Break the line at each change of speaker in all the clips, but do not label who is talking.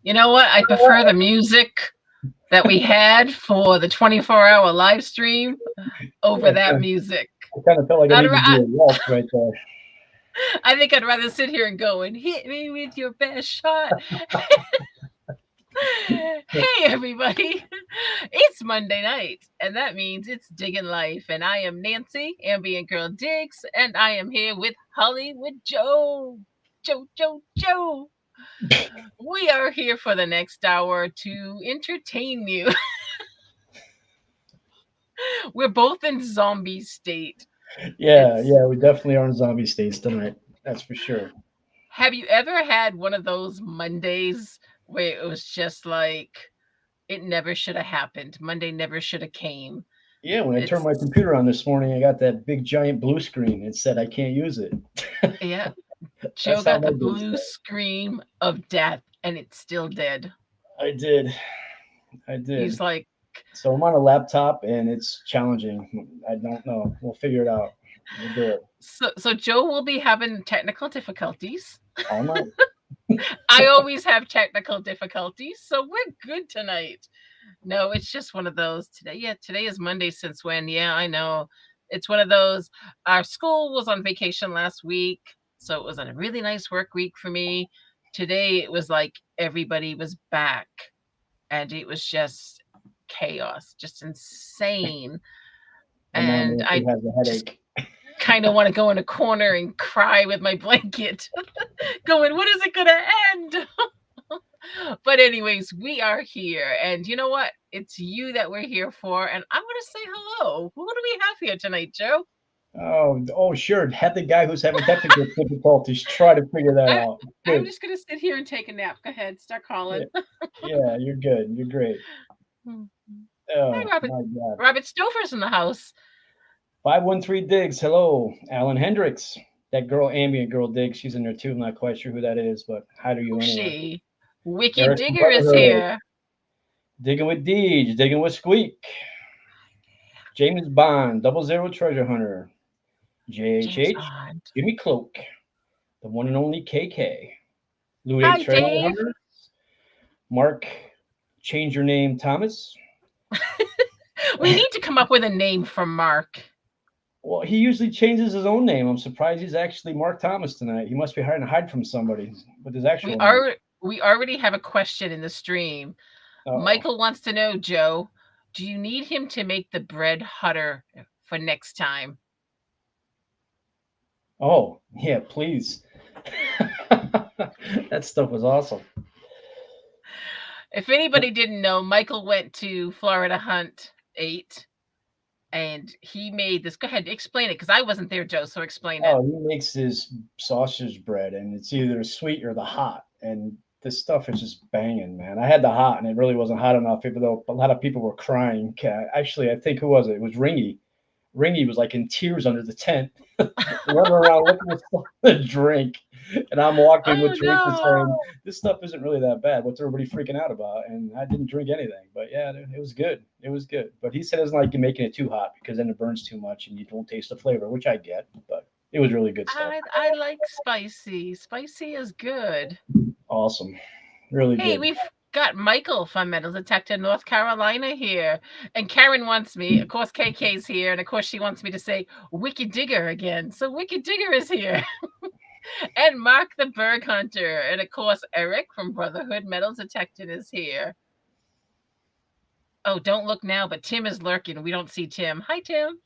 You know what? I prefer the music that we had for the 24-hour live stream over
Yeah,
that music.
I kind of felt like I
I'd,
needed to
ra-
do a waltz right there.
I think I'd rather sit here and go and hit me with your best shot. Hey, everybody. It's Monday night, and that means it's Digging Life. And I am Nancy, Ambient Girl Diggs, and I am here with Hollywood Joe. Joe. We are here for the next hour to entertain you. We're both in zombie state. It's
Yeah, we definitely are in zombie states tonight. That's for sure.
Have you ever had one of those Mondays where it was just like it never should have happened? Monday never should have came.
Yeah, when I turned
It's
my computer on this morning, I got that big giant blue screen. It said I can't use it.
Yeah, Joe
That's how
got
my
the
day
blue
started.
scream of death and it's still dead.
I did. I did.
He's like,
So I'm on a laptop and it's challenging. I don't know. We'll figure it out. We'll do it
so Joe will be having technical difficulties.
all night.
I always have technical difficulties, so we're good tonight. No, it's just one of those today. Yeah, today is Monday since when? Yeah, I know. It's one of those. Our school was on vacation last week, so it was a really nice work week for me. Today it was like everybody was back and it was just chaos, just insane.
My mom
And
Nancy
I
has a
just
headache.
kind of want to go in a corner and cry with my blanket, going, when is it going to end? But anyways, we are here, and you know what? It's you that we're here for, and I'm going to say hello. Who do we have here tonight, Joe?
Oh, sure. Have the guy who's having technical difficulties try to figure that
I,
out.
I'm
Good.
just going to sit here and take a nap. Go ahead, start
Yeah,
calling.
yeah, you're good. You're great.
Hi,
Oh
Robert.
my God.
Robert Stover's in the house.
513 Diggs. Hello, Alan Hendricks. That girl, ambient girl Diggs. She's in there too. I'm not quite sure who that is, but hi to you
Who's
anyway.
she? Wiki
Eric from
Digger is
Brotherhood.
here.
Digging with Deej. Digging with Squeak. James Bond. Double Zero Treasure Hunter.
James
JHH.
Bond.
Jimmy Cloak. The one and only KK. Louis 8
Hi,
Treasure
Dave.
Hunter. Mark. Change your name, Thomas.
We need to come up with a name for Mark.
Well, he usually changes his own name. I'm surprised he's actually Mark Thomas tonight. He must be hiding to hide from somebody with his
We
actual name.
are we already have a question in the stream.
Uh-oh.
Michael wants to know, Joe, do you need him to make the bread hotter for next time?
Oh, yeah, please. That stuff was awesome.
If anybody didn't know, Michael went to Florida Hunt 8 and he made this. Go ahead, explain it because I wasn't there, Joe, so explain it.
Oh, he makes his sausage bread, and it's either the sweet or the hot. And this stuff is just banging, man. I had the hot, and it really wasn't hot enough, even though a lot of people were crying. Actually, I think who was it? It was Ringy. Ringy was like in tears under the tent, running around looking for something to drink. And I'm walking with
Oh
drinks and saying,
no.
this stuff isn't really that bad. What's everybody freaking out about? And I didn't drink anything. But yeah, it was good. It was good. But he said it's not like you're making it too hot because then it burns too much and you don't taste the flavor, which I get. But it was really good stuff.
I like spicy. Spicy is good.
Awesome. Really
Hey,
good.
we've got Michael from Metal Detector North Carolina here. And Karen wants me, of course, KK's here. And of course, she wants me to say Wicked Digger again. So Wicked Digger is here. And Mark the Berg Hunter. And of course, Eric from Brotherhood Metal Detected is here. Oh, don't look now, but Tim is lurking. We don't see Tim. Hi, Tim.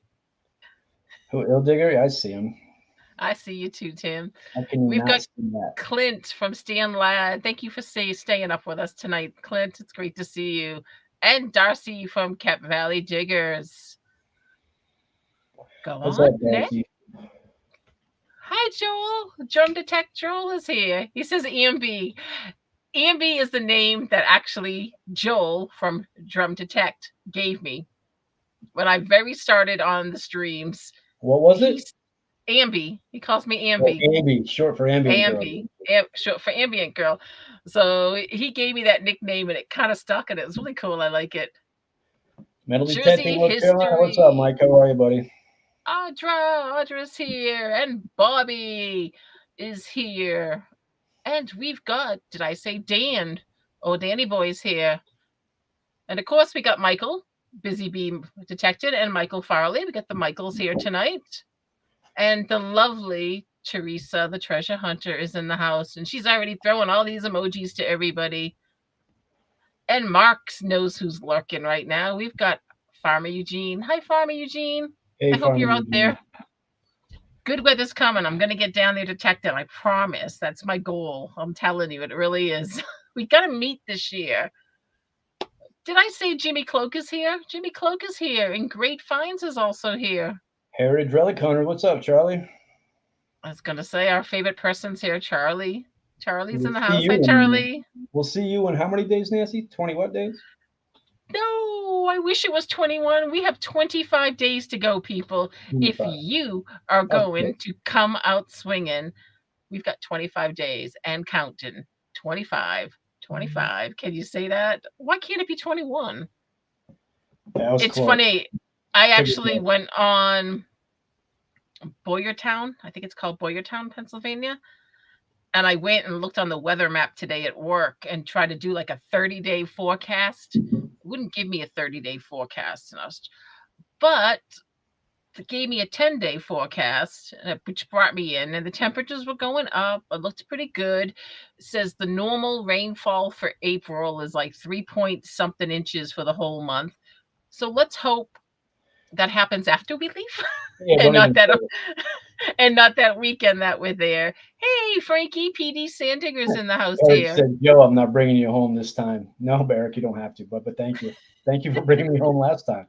Who, Il Digger? I see him.
I see you too, Tim.
How can you
We've
not
got
see that?
Clint from Stan Lad. Thank you for staying up with us tonight, Clint. It's great to see you. And Darcy from Cap Valley Diggers. Go
What's
on,
up,
Nick.
Darcy?
Hi, Joel. Drum Detect Joel is here. He says EMB. EMB is the name that actually Joel from Drum Detect gave me when I very started on the streams.
What was it?
He's Ambi. He calls me
Oh,
Ambi.
Ambi, short for ambient girl.
Short for ambient girl. So he gave me that nickname and it kind of stuck and it was really cool. I like it.
Metal detecting
Jersey
North Carolina. What's up,
history.
Mike? How are you, buddy?
Audra's here and Bobby is here. And we've got, did I say Dan? Oh, Danny Boy's here. And of course, we got Michael, Busy Bee Detected, and Michael Farley. We got the Michaels here tonight. And the lovely Teresa, the treasure hunter, is in the house. And she's already throwing all these emojis to everybody. And Mark knows who's lurking right now. We've got Farmer Eugene. Hi, Farmer Eugene.
Hey,
I hope
Farmer
you're out
Eugene.
there. Good weather's coming. I'm going to get down there to detect it. I promise. That's my goal. I'm telling you, it really is. We got to meet this year. Did I say Jimmy Cloak is here? Jimmy Cloak is here, and Great Finds is also here.
Heritage Relic Hunter. What's up, Charlie?
I was going to say our favorite person's here, Charlie. Charlie's
We'll
in the
see
house.
you
Hi,
in
Charlie.
we'll see you in how many days, Nancy? 20 what days?
No, I wish it was 21. We have 25 days to go, people. If
25.
you are
Okay.
going to come out swinging, we've got 25 days and counting. 25, 25. Can you say that? Why can't it be 21?
That was
It's
close.
funny. I
Figured
actually
that.
went on Boyertown. I think it's called Boyertown, Pennsylvania. And I went and looked on the weather map today at work and tried to do like a 30-day forecast. It wouldn't give me a 30-day forecast. But it gave me a 10-day forecast, which brought me in, and the temperatures were going up. It looked pretty good. It says the normal rainfall for April is like 3 point something inches for the whole month. So let's hope that happens after we leave
Yeah,
and
don't
not
even
that
say it.
and not that weekend that we're there. Hey, Frankie, PD Sandinger's in the house
Eric
here.
said, "Yo, I'm not bringing you home this time." No, Barrick, you don't have to, but thank you. Thank you for bringing me home last time.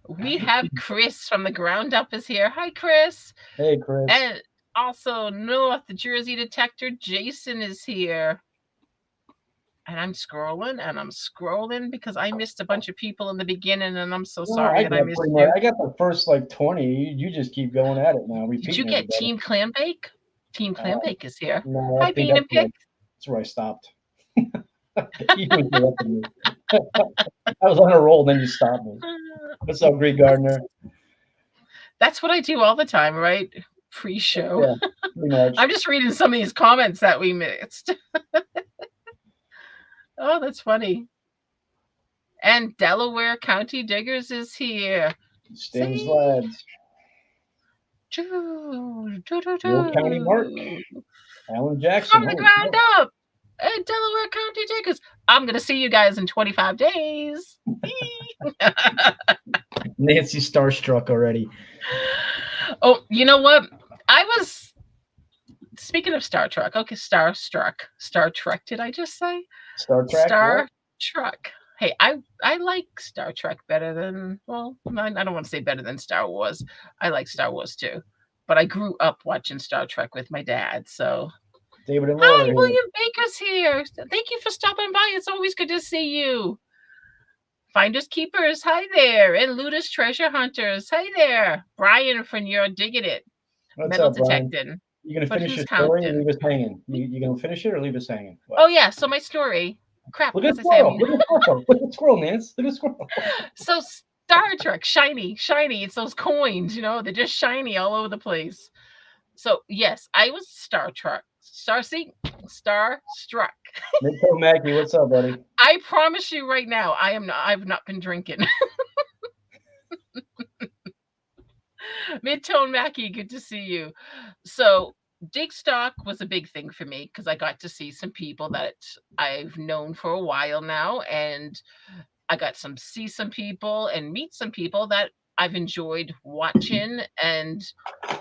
We have Chris from the Ground Up is here. Hi, Chris.
Hey, Chris.
And also North Jersey Detector Jason is here. And I'm scrolling because I missed a bunch of people in the beginning, and I'm so
No,
sorry
I
that I
got
missed
pretty much.
you.
I got the first like 20. You just keep going at it now,
Did you
repeating
get
everybody.
Team Clambake? Team Clambake is here.
No, I
Hi,
think
Bean and Pick.
that's where I stopped. You interrupted me. I was on a roll, then you stopped me. What's up, Greek Gardner?
That's what I do all the time, right? Pre-show.
Yeah, pretty much.
I'm just reading some of these comments that we missed. Oh, that's funny. And Delaware County Diggers is here.
Stings
See?
lads.
Choo, choo, choo,
Will County Mark.
choo.
Alan
From
Jackson.
the
Holy
ground
cow.
up. And Delaware County Diggers. I'm going to see you guys in 25 days.
Nancy starstruck already.
Oh, you know what? I was speaking of Star Trek. Okay, Starstruck. Star Trek, did I just say?
Star Trek. What?
Star Trek. Hey, I like Star Trek better than, well, I don't want to say better than Star Wars. I like Star Wars too. But I grew up watching Star Trek with my dad, so
David and Laura
hi,
here.
William Baker's here. Thank you for stopping by. It's always good to see you. Finders Keepers, hi there. And Ludus Treasure Hunters, hi there. Brian from You're Digging It.
What's
Metal
up, Brian?
detecting.
You gonna
But
finish
who's
your story or
counting?
leave us hanging? You gonna finish it or leave us hanging? What?
Oh, yeah. So my story. Crap.
Look
What
at
was
the
I saying?
squirrel. Look at the squirrel. Look at the squirrel, Nance. Look at the squirrel.
So Star Trek, shiny, shiny. It's those coins, they're just shiny all over the place. So yes, I was Star Trek. Star struck.
Midtoe Mackie, what's up, buddy?
I promise you right now, I've not been drinking. Midtone Mackie, good to see you. So Dig Stock was a big thing for me because I got to see some people that I've known for a while now, and I got see some people and meet some people that I've enjoyed watching and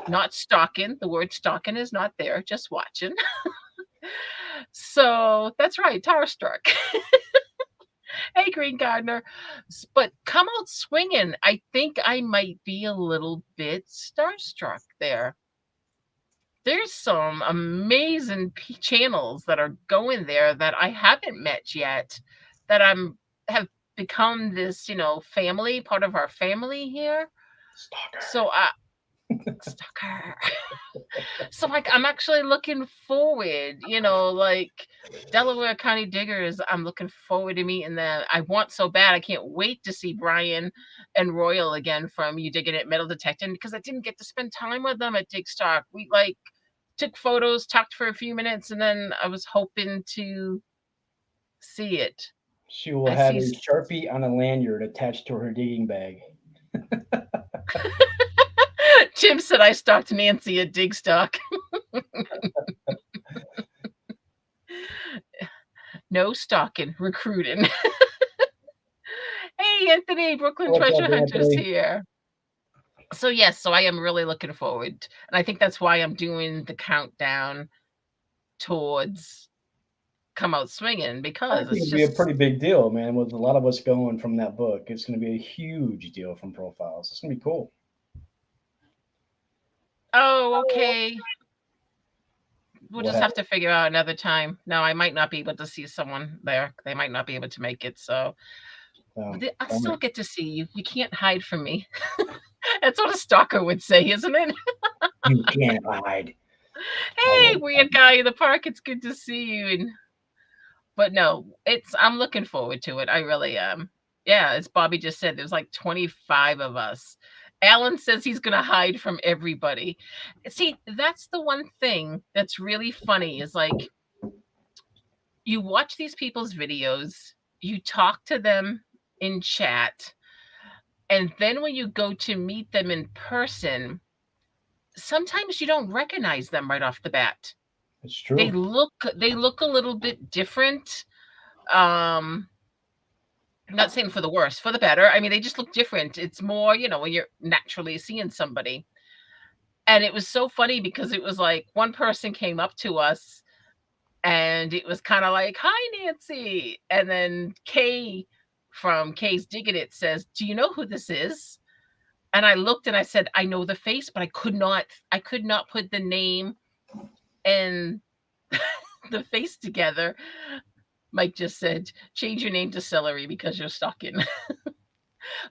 not stalking. The word stalking is not there, just watching. So that's right, Tower Struck. Hey, Green Gardener. But come out swinging. I think I might be a little bit starstruck there. There's some amazing channels that are going there that I haven't met yet, that have become this, family, part of our family here.
Stalker.
So stalker. So like I'm actually looking forward, like Delaware County Diggers, I'm looking forward to meeting them. I want so bad. I can't wait to see Brian and Royal again from You Digging It Metal Detecting, because I didn't get to spend time with them at Dig Stock. took photos, talked for a few minutes, and then I was hoping to see it.
She will
I
have
see.
a Sharpie on a lanyard attached to her digging bag.
Jim said I stalked Nancy at Digstock. No stalking, recruiting. Hey, Anthony, Brooklyn
What's
Treasure
up,
Hunters
Anthony?
here. So yes, so I am really looking forward, and I think that's why I'm doing the countdown towards Come Out Swinging,
I
because
think
it's
it'd be a
just,
pretty big deal, man. With a lot of us going from that book, it's going to be a huge deal from profiles. It's going to be cool.
oh, okay. We'll
What
just have
happened?
to figure out another time. No, I might not be able to see someone there. They might not be able to make it. So I still
Bummer.
get to see you. You can't hide from me. That's what a stalker would say, isn't it?
You can't hide. I
Hey,
won't.
weird guy in the park. It's good to see you. And but no, I'm looking forward to it. I really am. Yeah, as Bobby just said, there's like 25 of us. Alan says he's gonna hide from everybody. See, that's the one thing that's really funny is like you watch these people's videos, you talk to them in chat, and then when you go to meet them in person, sometimes you don't recognize them right off the bat.
It's
They
true.
look a little bit different. Um I'm not saying for the worse, for the better. I mean, they just look different. It's more, when you're naturally seeing somebody. And it was so funny because it was like one person came up to us and it was kind of like, "Hi, Nancy." And then Kay from Kay's Digging It says, "Do you know who this is?" And I looked and I said, "I know the face, but I could not put the name and the face together." Mike just said, "Change your name to Celery because you're stalking."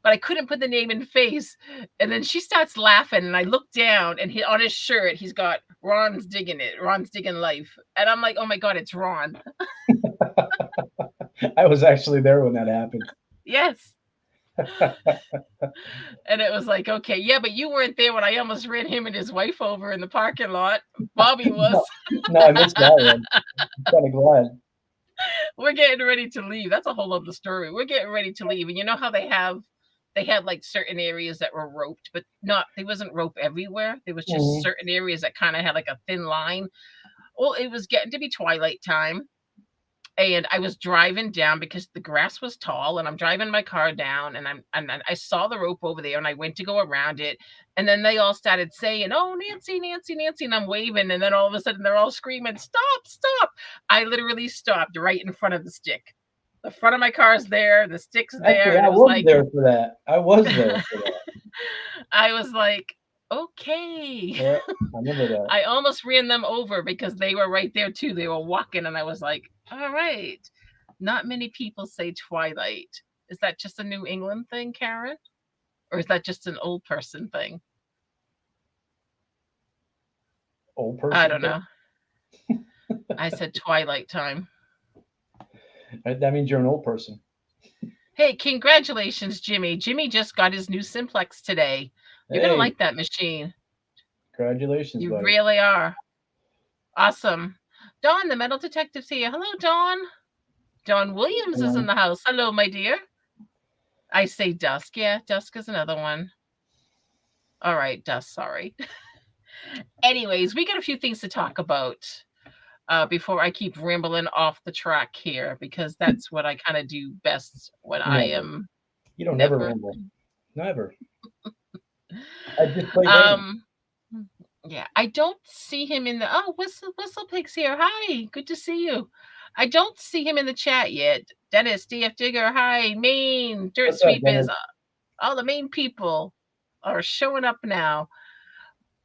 But I couldn't put the name and face. And then she starts laughing, and I look down, and on his shirt, he's got Ron's Digging It, Ron's Digging Life. And I'm like, oh my God, it's Ron.
I was actually there when that happened.
Yes. And it was like, okay, yeah, but you weren't there when I almost ran him and his wife over in the parking lot. Bobby was.
No, no, I missed that one. I'm kind of glad.
We're getting ready to leave. That's a whole other story. We're getting ready to leave. And you know how they had like certain areas that were roped, but not, there wasn't rope everywhere. There was just
Hmm.
certain areas that kind of had like a thin line. Well, it was getting to be twilight time, and I was driving down because the grass was tall, and I'm driving my car down, and I saw the rope over there, and I went to go around it, and then they all started saying, "Oh, Nancy, Nancy, Nancy," and I'm waving, and then all of a sudden they're all screaming, "Stop, stop." I literally stopped right in front of the stick. The front of my car is there, the stick's there,
Actually,
and
I
it was
was
like
there for that. I was there for that.
I was like, "Okay."
Yeah, I remember that.
I almost ran them over because they were right there too. They were walking, and I was like, all right. Not many people say twilight. Is that just a New England thing, Karen? Or is that just an old person thing?
Old
I
person
don't
thing.
know. I said twilight time.
That means you're an old person.
Hey, congratulations, Jimmy. Jimmy just got his new Simplex today. You're going to
Hey,
like that machine.
congratulations,
You
buddy.
really are. Awesome. Dawn, the metal detective's here. Hello, Dawn. Dawn Williams is in
Um,
the house. Hello, my dear. I say Dusk. Yeah, Dusk is another one. All right, Dusk, sorry. Anyways, we got a few things to talk about before I keep rambling off the track here, because that's what I kind of do best when I
never.
am
You don't never
never.
ramble. Never. I just play games.
Um, yeah, I don't see him in the. Oh, Whistle Pig's here. Hi, good to see you. I don't see him in the chat yet. Dennis, DF Digger, hi. Maine, Dirt
What's up,
Sweepers,
Dennis?
all the Maine people are showing up now.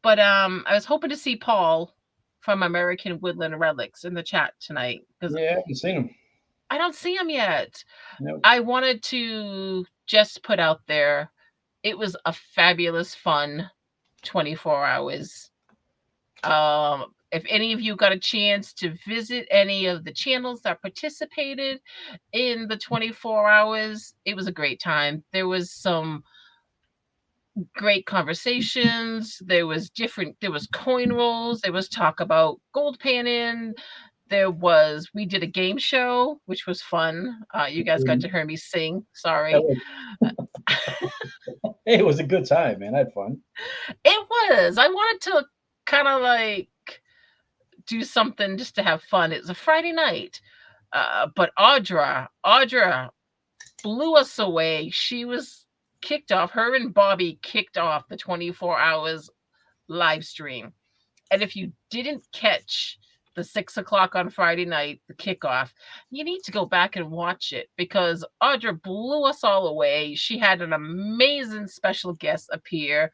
But I was hoping to see Paul from American Woodland Relics in the chat tonight because
Yeah, I haven't seen him.
I don't see him yet.
No.
I wanted to just put out there, it was a fabulous, fun 24 hours. If any of you got a chance to visit any of the channels that participated in the 24 hours, it was a great time. There was some Great conversations. There was coin rolls. There was talk about gold panning. We did a game show, which was fun. You guys got to hear me sing.
That
Sorry.
was, hey, it was a good time, man. I had fun.
It was. I wanted to kind of like do something just to have fun. It was a Friday night. But Audra blew us away. She was kicked off. Her and Bobby kicked off the 24 hours live stream. And if you didn't catch the 6 o'clock on Friday night, the kickoff, you need to go back and watch it because Audra blew us all away. She had an amazing special guest appear,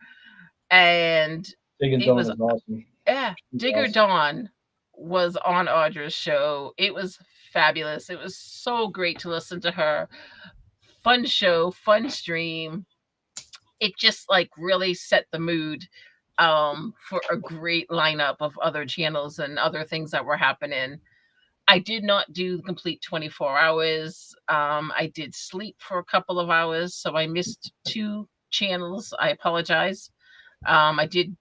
and
Big and
it
Dawn
was,
was awesome.
yeah,
She's
Digger
awesome.
Dawn was on Audra's show. It was fabulous. It was so great to listen to her. Fun show, fun stream. It just like really set the mood for a great lineup of other channels and other things that were happening. I did not do the complete 24 hours. I did sleep for a couple of hours, so I missed two channels. I apologize. I did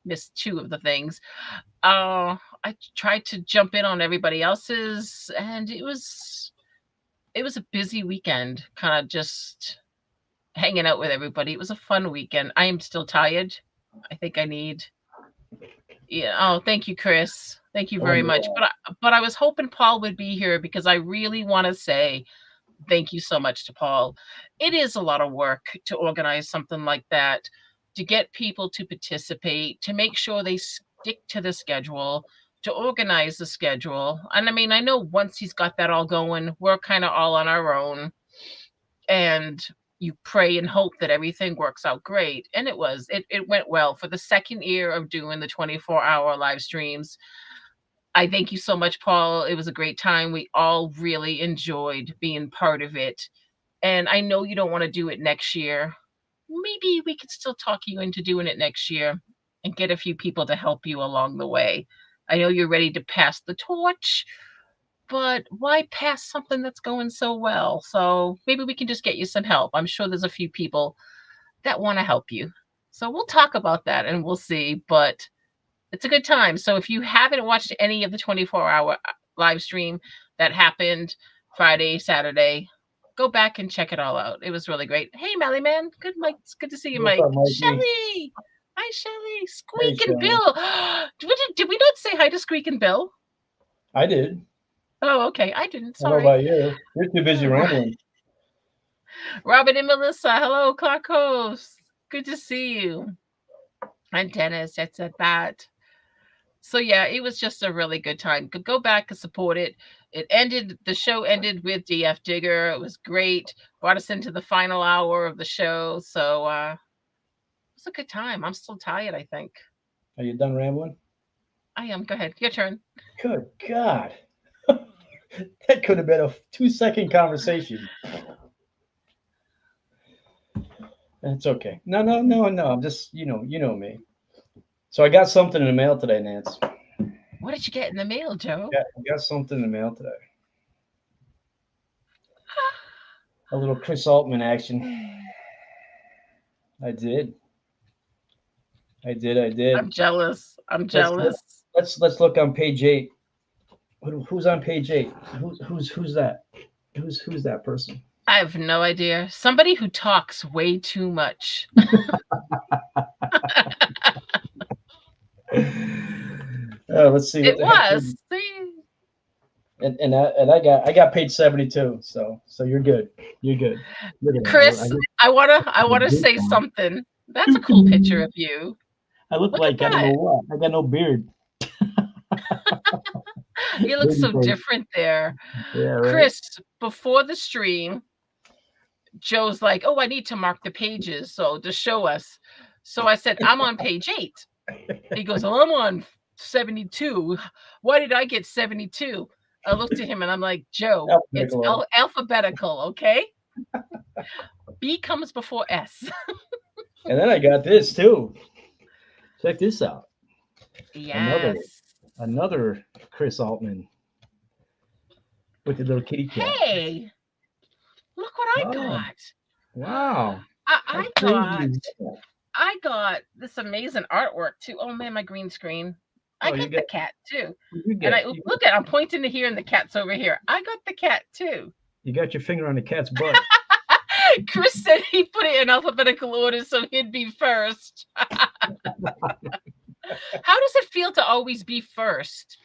miss two of the things. I tried to jump in on everybody else's, and it was a busy weekend, kind of just hanging out with everybody. It was a fun weekend. I am still tired. I think I need. Yeah. Oh, thank you, Chris. Thank you
Oh
very much.
yeah.
But I was hoping Paul would be here because I really want to say thank you so much to Paul. It is a lot of work to organize something like that, to get people to participate, to make sure they stick to the schedule, to organize the schedule. And I mean, I know once he's got that all going, we're kind of all on our own. And you pray and hope that everything works out great. And it went well for the second year of doing the 24-hour live streams. I thank you so much, Paul. It was a great time. We all really enjoyed being part of it. And I know you don't want to do it next year. Maybe we could still talk you into doing it next year and get a few people to help you along the way. I know you're ready to pass the torch, but why pass something that's going so well? So maybe we can just get you some help. I'm sure there's a few people that want to help you. So we'll talk about that and we'll see. But it's a good time. So if you haven't watched any of the 24-hour live stream that happened Friday, Saturday, go back and check it all out. It was really great. Hey, Melly Man. Good, Mike. It's good to see you,
What's
Mike.
up, Mikey?
Shelly. Hi, Shelly.
Hey,
Squeak and
Shelly.
Bill. Did we not say hi to Squeak and Bill?
I did.
Oh, okay. I didn't.
I don't know
Sorry.
about you. You're too busy rambling.
Robert and Melissa. Hello, Clark Host. Good to see you. And Dennis. That's at that. So yeah, it was just a really good time. Could go back and support it. The show ended with DF Digger. It was great. Brought us into the final hour of the show. So it was a good time. I'm still tired, I think.
Are you done rambling?
I am. Go ahead. Your turn.
Good God. That could have been a 2-second conversation. That's okay. No. I'm just, you know me. So I got something in the mail today, Nance.
What did you get in the mail, Joe?
I got something in the mail today. A little Chris Altman action. I did. I did.
I'm jealous. I'm
Let's
jealous.
let's look on page 8. Who's on page 8? Who's that? Who's that person?
I have no idea. Somebody who talks way too much.
Let's see what
It
the heck.
was. See?
And I got page 72. So you're good. You're good. Look at that.
Chris, I wanna say something. That's a cool picture of you.
I look
Look
like
at
I don't know
that.
what. I got no beard.
You look so
Baby face.
different there.
Yeah, right.
Chris, before the stream, Joe's like, "Oh, I need to mark the pages so to show us." So I said, "I'm on page 8." He goes, "Oh, I'm on 72. Why did I get 72?" I looked at him and I'm like, "Joe, it's
Alphabetical.
alphabetical, okay? B comes before S."
And then I got this too. Check this out.
Yes.
Another Chris Altman with the little kitty cat.
Hey, look what I
Oh,
got.
wow.
I
How crazy
got
is that?
I got this amazing artwork too. Oh man, my green screen. I
Oh,
got the cat too.
you
And
get you got,
look at I'm pointing to here and the cat's over here. I got the cat too.
you got your finger on the cat's butt.
Chris said he put it in alphabetical order so he'd be first. How does it feel to always be first,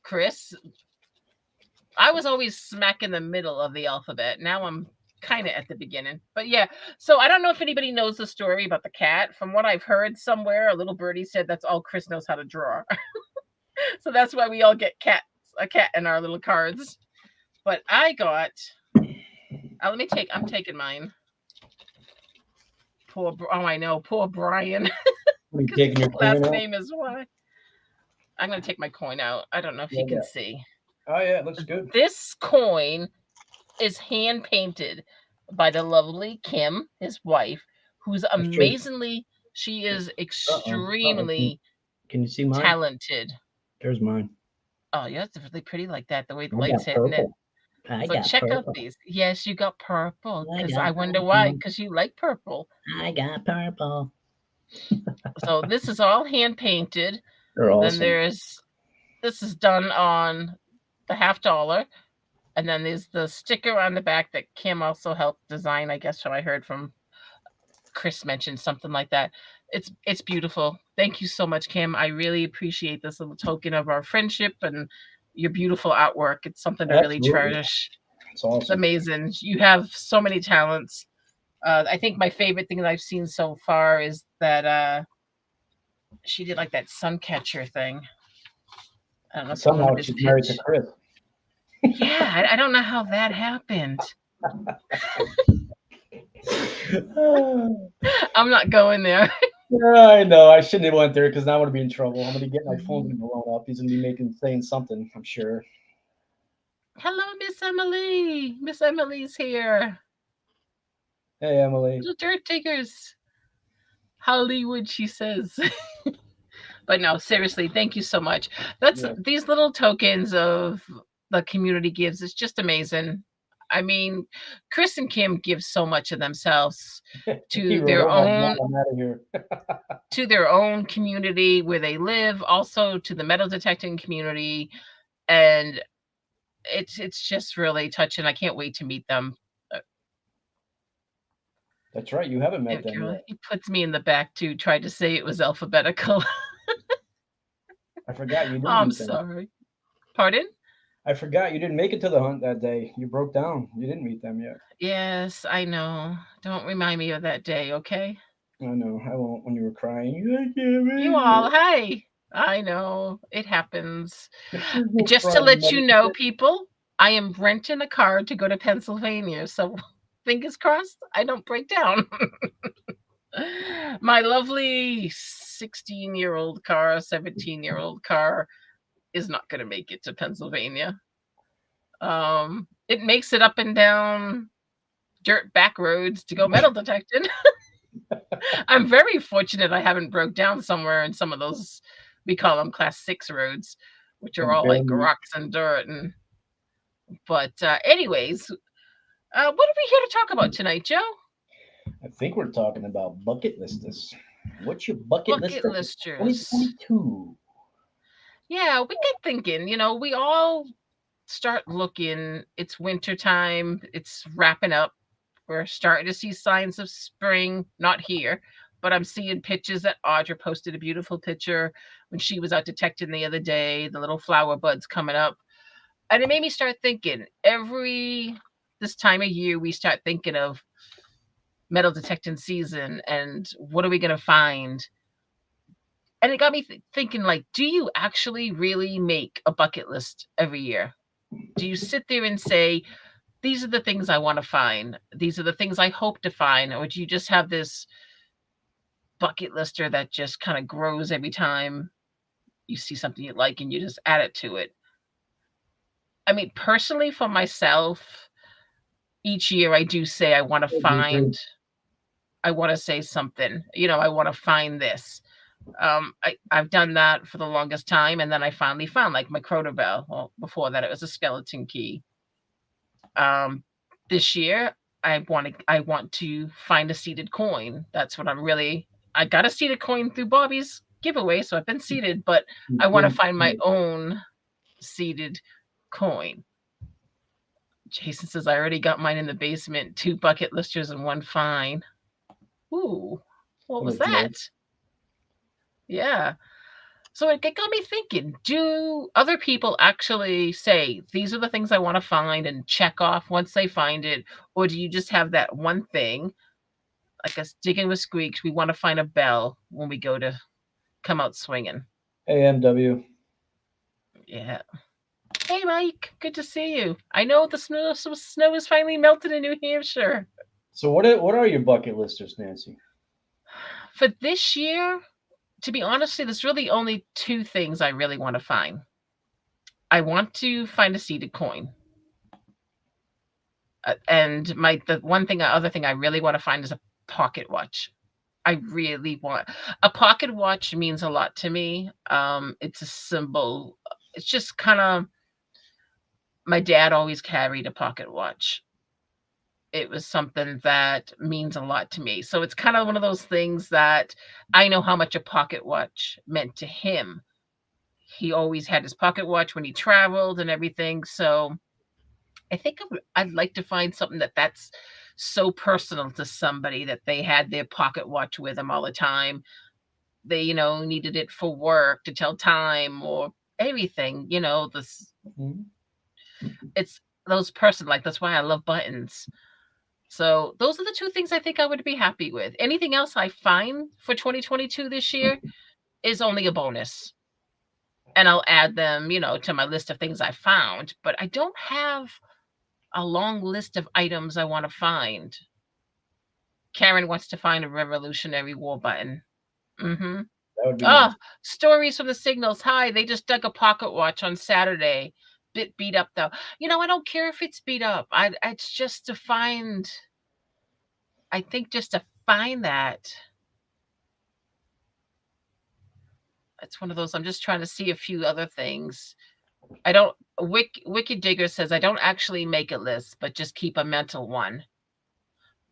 Chris? I was always smack in the middle of the alphabet. Now I'm kind of at the beginning. But yeah, so I don't know if anybody knows the story about the cat. From what I've heard somewhere, a little birdie said that's all Chris knows how to draw. So that's why we all get a cat in our little cards. But I got I'm taking mine. I know, poor Brian.
You
Because
taking
his
your
last
coin out?
name is Y. I'm gonna take my coin out. I don't know if you can see.
Oh yeah, it looks good.
This coin is hand painted by the lovely Kim, his wife, who's amazingly, she is extremely
Can you see mine?
talented.
There's mine.
Oh, yeah, it's really pretty like that, the way the
I
light's
got
hitting it.
purple. I
So
got
check out
purple.
these. Yes, you got purple.
I
Because
got
I wonder why.
purple.
Because you like purple.
I got purple.
So this is all hand painted.
They're
Then
awesome.
this is done on the $50. And then there's the sticker on the back that Kim also helped design, I guess, what I heard from Chris mentioned, something like that. It's beautiful. Thank you so much, Kim. I really appreciate this little token of our friendship and your beautiful artwork. It's something to really
Absolutely.
cherish.
It's
It's
awesome.
amazing. You have so many talents. I think my favorite thing that I've seen so far is that she did like that sun catcher thing. I don't know if you
Somehow
wanted this
she's married to
pitch.
Chris.
Yeah, I don't know how that happened. I'm not going there.
I know. I shouldn't have went there because now I'm gonna be in trouble. I'm gonna get my phone gonna be blown up. He's gonna be saying something. I'm sure.
Hello, Miss Emily. Miss Emily's here.
Hey, Emily.
Little dirt diggers. Hollywood, she says. But no, seriously, thank you so much. These little tokens of the community gives. It's just amazing. I mean, Chris and Kim give so much of themselves to their own
I'm out of here.
to their own community where they live, also to the metal detecting community, and it's just really touching. I can't wait to meet them.
That's right. You haven't met them yet.
He puts me in the back too. Tried to say it was alphabetical.
I forgot you didn't.
I'm sorry. Pardon?
I forgot you didn't make it to the hunt that day. You broke down. You didn't meet them yet.
Yes, I know. Don't remind me of that day, okay?
I know. I won't. When you were crying,
You all, hey. I know. It happens. Just to let you know, people, I am renting a car to go to Pennsylvania. So fingers crossed I don't break down. My lovely 16-year-old car, 17-year-old car is not going to make it to Pennsylvania. It makes it up and down dirt back roads to go metal detecting. I'm very fortunate I haven't broke down somewhere in some of those, we call them class 6 roads, which are all like rocks and dirt. But anyways, what are we here to talk about tonight, Joe?
I think we're talking about bucket listers. What's your bucket listers? 2022.
Yeah, we get thinking, we all start looking. It's winter time. It's wrapping up. We're starting to see signs of spring. Not here, but I'm seeing pictures that Audra posted a beautiful picture when she was out detecting the other day, the little flower buds coming up. And it made me start thinking, this time of year, we start thinking of metal detecting season and what are we going to find? And it got me thinking, like, do you actually really make a bucket list every year? Do you sit there and say, these are the things I want to find. These are the things I hope to find. Or do you just have this bucket lister that just kind of grows every time you see something you like and you just add it to it? I mean, personally, for myself, each year I do say I want to find, I want to say something, I want to find this. I've done that for the longest time, and then I finally found like my Croter bell. Well, before that, it was a skeleton key. This year, I want to find a seeded coin. That's what I'm really I got a seeded coin through Bobby's giveaway, so I've been seeded, but
You
I want to
did.
find my own seeded coin. Jason says I already got mine in the basement. 2 bucket listers and 1 fine. Ooh, what
What
was
a joke.
that? Yeah. So it got me thinking, do other people actually say, these are the things I want to find and check off once they find it? Or do you just have that one thing, like us digging with squeaks, we want to find a bell when we go to come out swinging?
AMW.
Yeah. Hey, Mike. Good to see you. I know the snow is finally melted in New Hampshire.
So what are your bucket listers, Nancy?
For this year, to be honest, there's really only 2 things I really want to find. I want to find a seeded coin. And the other thing I really want to find is a pocket watch. I really want a pocket watch means a lot to me. It's a symbol. It's just kind of my dad always carried a pocket watch. It was something that means a lot to me. So it's kind of one of those things that I know how much a pocket watch meant to him. He always had his pocket watch when he traveled and everything. So I think I'd like to find something that's so personal to somebody that they had their pocket watch with them all the time. They, needed it for work to tell time or everything.
Mhm.
It's those person like that's why I love buttons. So those are the 2 things I think I would be happy with. Anything else I find for 2022 this year is only a bonus. And I'll add them, to my list of things I found, but I don't have a long list of items I want to find. Karen wants to find a Revolutionary War button. Mm-hmm.
That would be
Ah,
nice.
stories from the Signals. Hi, they just dug a pocket watch on Saturday. Bit beat up though. I don't care if it's beat up. It's just to find. I think just to find that. It's one of those. I'm just trying to see a few other things. I don't. Wicked Digger says I don't actually make a list, but just keep a mental one.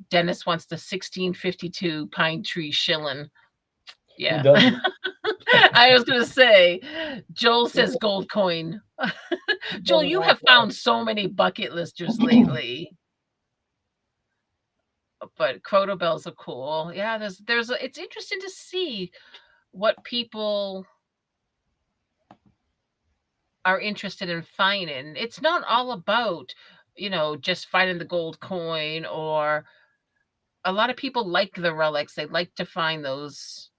Dennis wants the 1652 pine tree shilling.
Who
Yeah.
doesn't?
I was going to say, Joel says gold coin.
Who
Joel,
doesn't
you
want
have found so many bucket listers
that?
lately. But Croto bells are cool. Yeah, it's interesting to see what people are interested in finding. It's not all about, just finding the gold coin, or a lot of people like the relics. They like to find those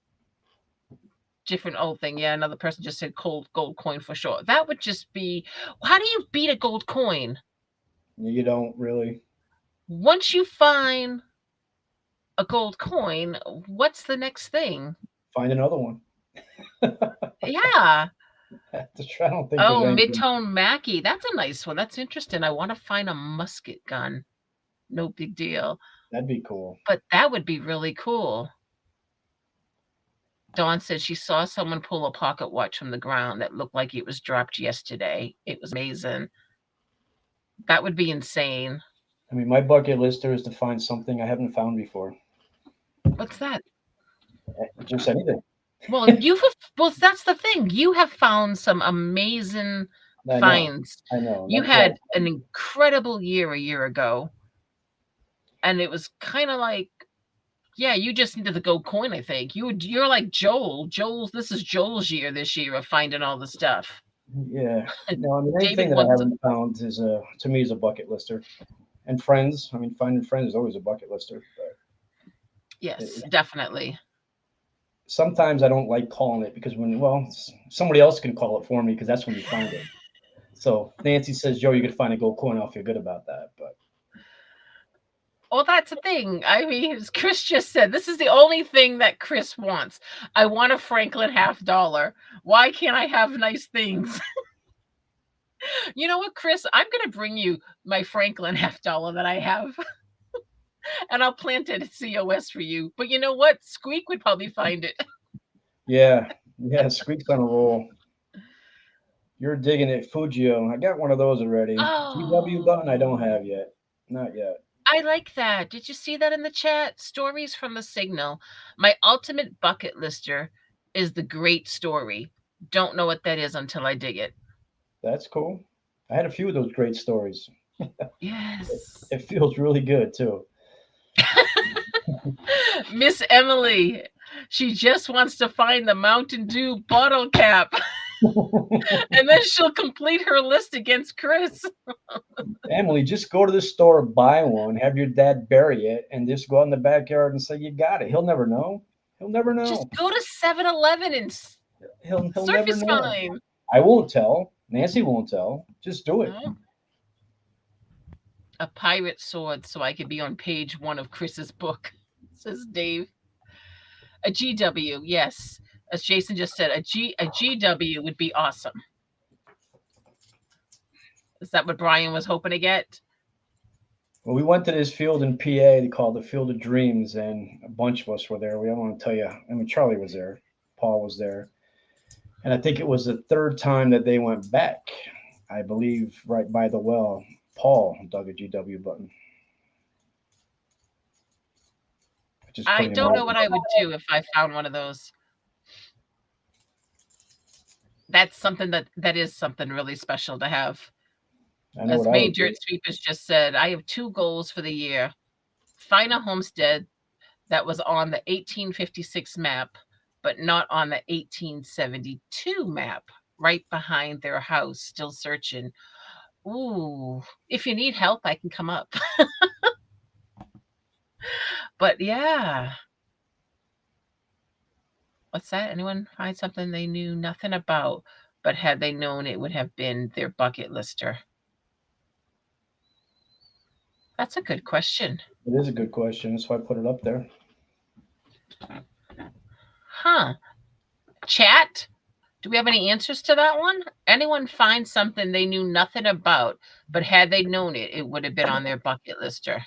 different old thing. Yeah, another person just said gold coin for sure. That would just be, how do you beat a gold coin?
You don't really
Once you find a gold coin, what's the next thing?
find another one.
Yeah.
I don't think there's
Oh,
anything.
Midtone Mackie. That's a nice one. That's interesting. I want to find a musket gun. No big deal.
That'd be cool.
But that would be really cool. Dawn said she saw someone pull a pocket watch from the ground that looked like it was dropped yesterday. It was amazing. That would be insane.
I mean, my bucket lister is to find something I haven't found before.
What's that?
Just anything.
Well, that's the thing. You have found some amazing
I know.
finds.
I know.
You
That's why.
had an incredible year a year ago, and it was kind of like, yeah, you just needed the gold coin. I think you're like Joel. This is Joel's year this year of finding all the stuff.
Yeah. No, I mean,
David
anything that I
wants.
haven't found is to me is a bucket lister. And friends. I mean, finding friends is always a bucket lister. But
Yes,
it,
definitely.
sometimes I don't like calling it because somebody else can call it for me because that's when you find it. So Nancy says, Joe, you could find a gold coin. I'll feel good about that. But
Well, that's the thing. I mean, as Chris just said, this is the only thing that Chris wants. I want a Franklin $50. Why can't I have nice things? You know what, Chris? I'm going to bring you my Franklin $50 that I have, and I'll plant it at COS for you. But you know what? Squeak would probably find it.
yeah, Squeak's on a roll. You're digging it, Fujio. I got one of those already. GW button I don't
Oh,
have yet. Not yet.
I like that. Did you see that in the chat? Stories from the Signal. My ultimate bucket lister is the great story. Don't know what that is until I dig it.
That's cool. I had a few of those great stories.
Yes.
It feels really good too.
Miss Emily, she just wants to find the Mountain Dew bottle cap and then she'll complete her list against Chris.
Emily, just go to the store, buy one, have your dad bury it, and just go out in the backyard and say you got it. He'll never know. He'll never
Just
know.
go to 7-Eleven and
He'll
surf
never
is
know.
fine.
I won't tell. Nancy won't tell. Just do it.
No. A pirate sword so I could be on page 1 of Chris's book, says Dave. A GW, yes. As Jason just said, a GW would be awesome. Is that what Brian was hoping to get?
Well, we went to this field in PA called the Field of Dreams, and a bunch of us were there. We don't want to tell you. I mean, Charlie was there, Paul was there, and I think it was the third time that they went back. I believe right by the well, Paul dug a GW button.
I don't know what I would do if I found one of those. That's something that is something really special to have. As Main Dirt Sweepers just said, I have 2 goals for the year. Find a homestead that was on the 1856 map, but not on the 1872 map, right behind their house, still searching. Ooh, if you need help, I can come up. But yeah. What's that? Anyone find something they knew nothing about, but had they known it would have been their bucket lister? That's a good question.
It is a good question. That's why I put it up there.
Huh. Chat? Do we have any answers to that one? Anyone find something they knew nothing about, but had they known it, it would have been on their bucket lister?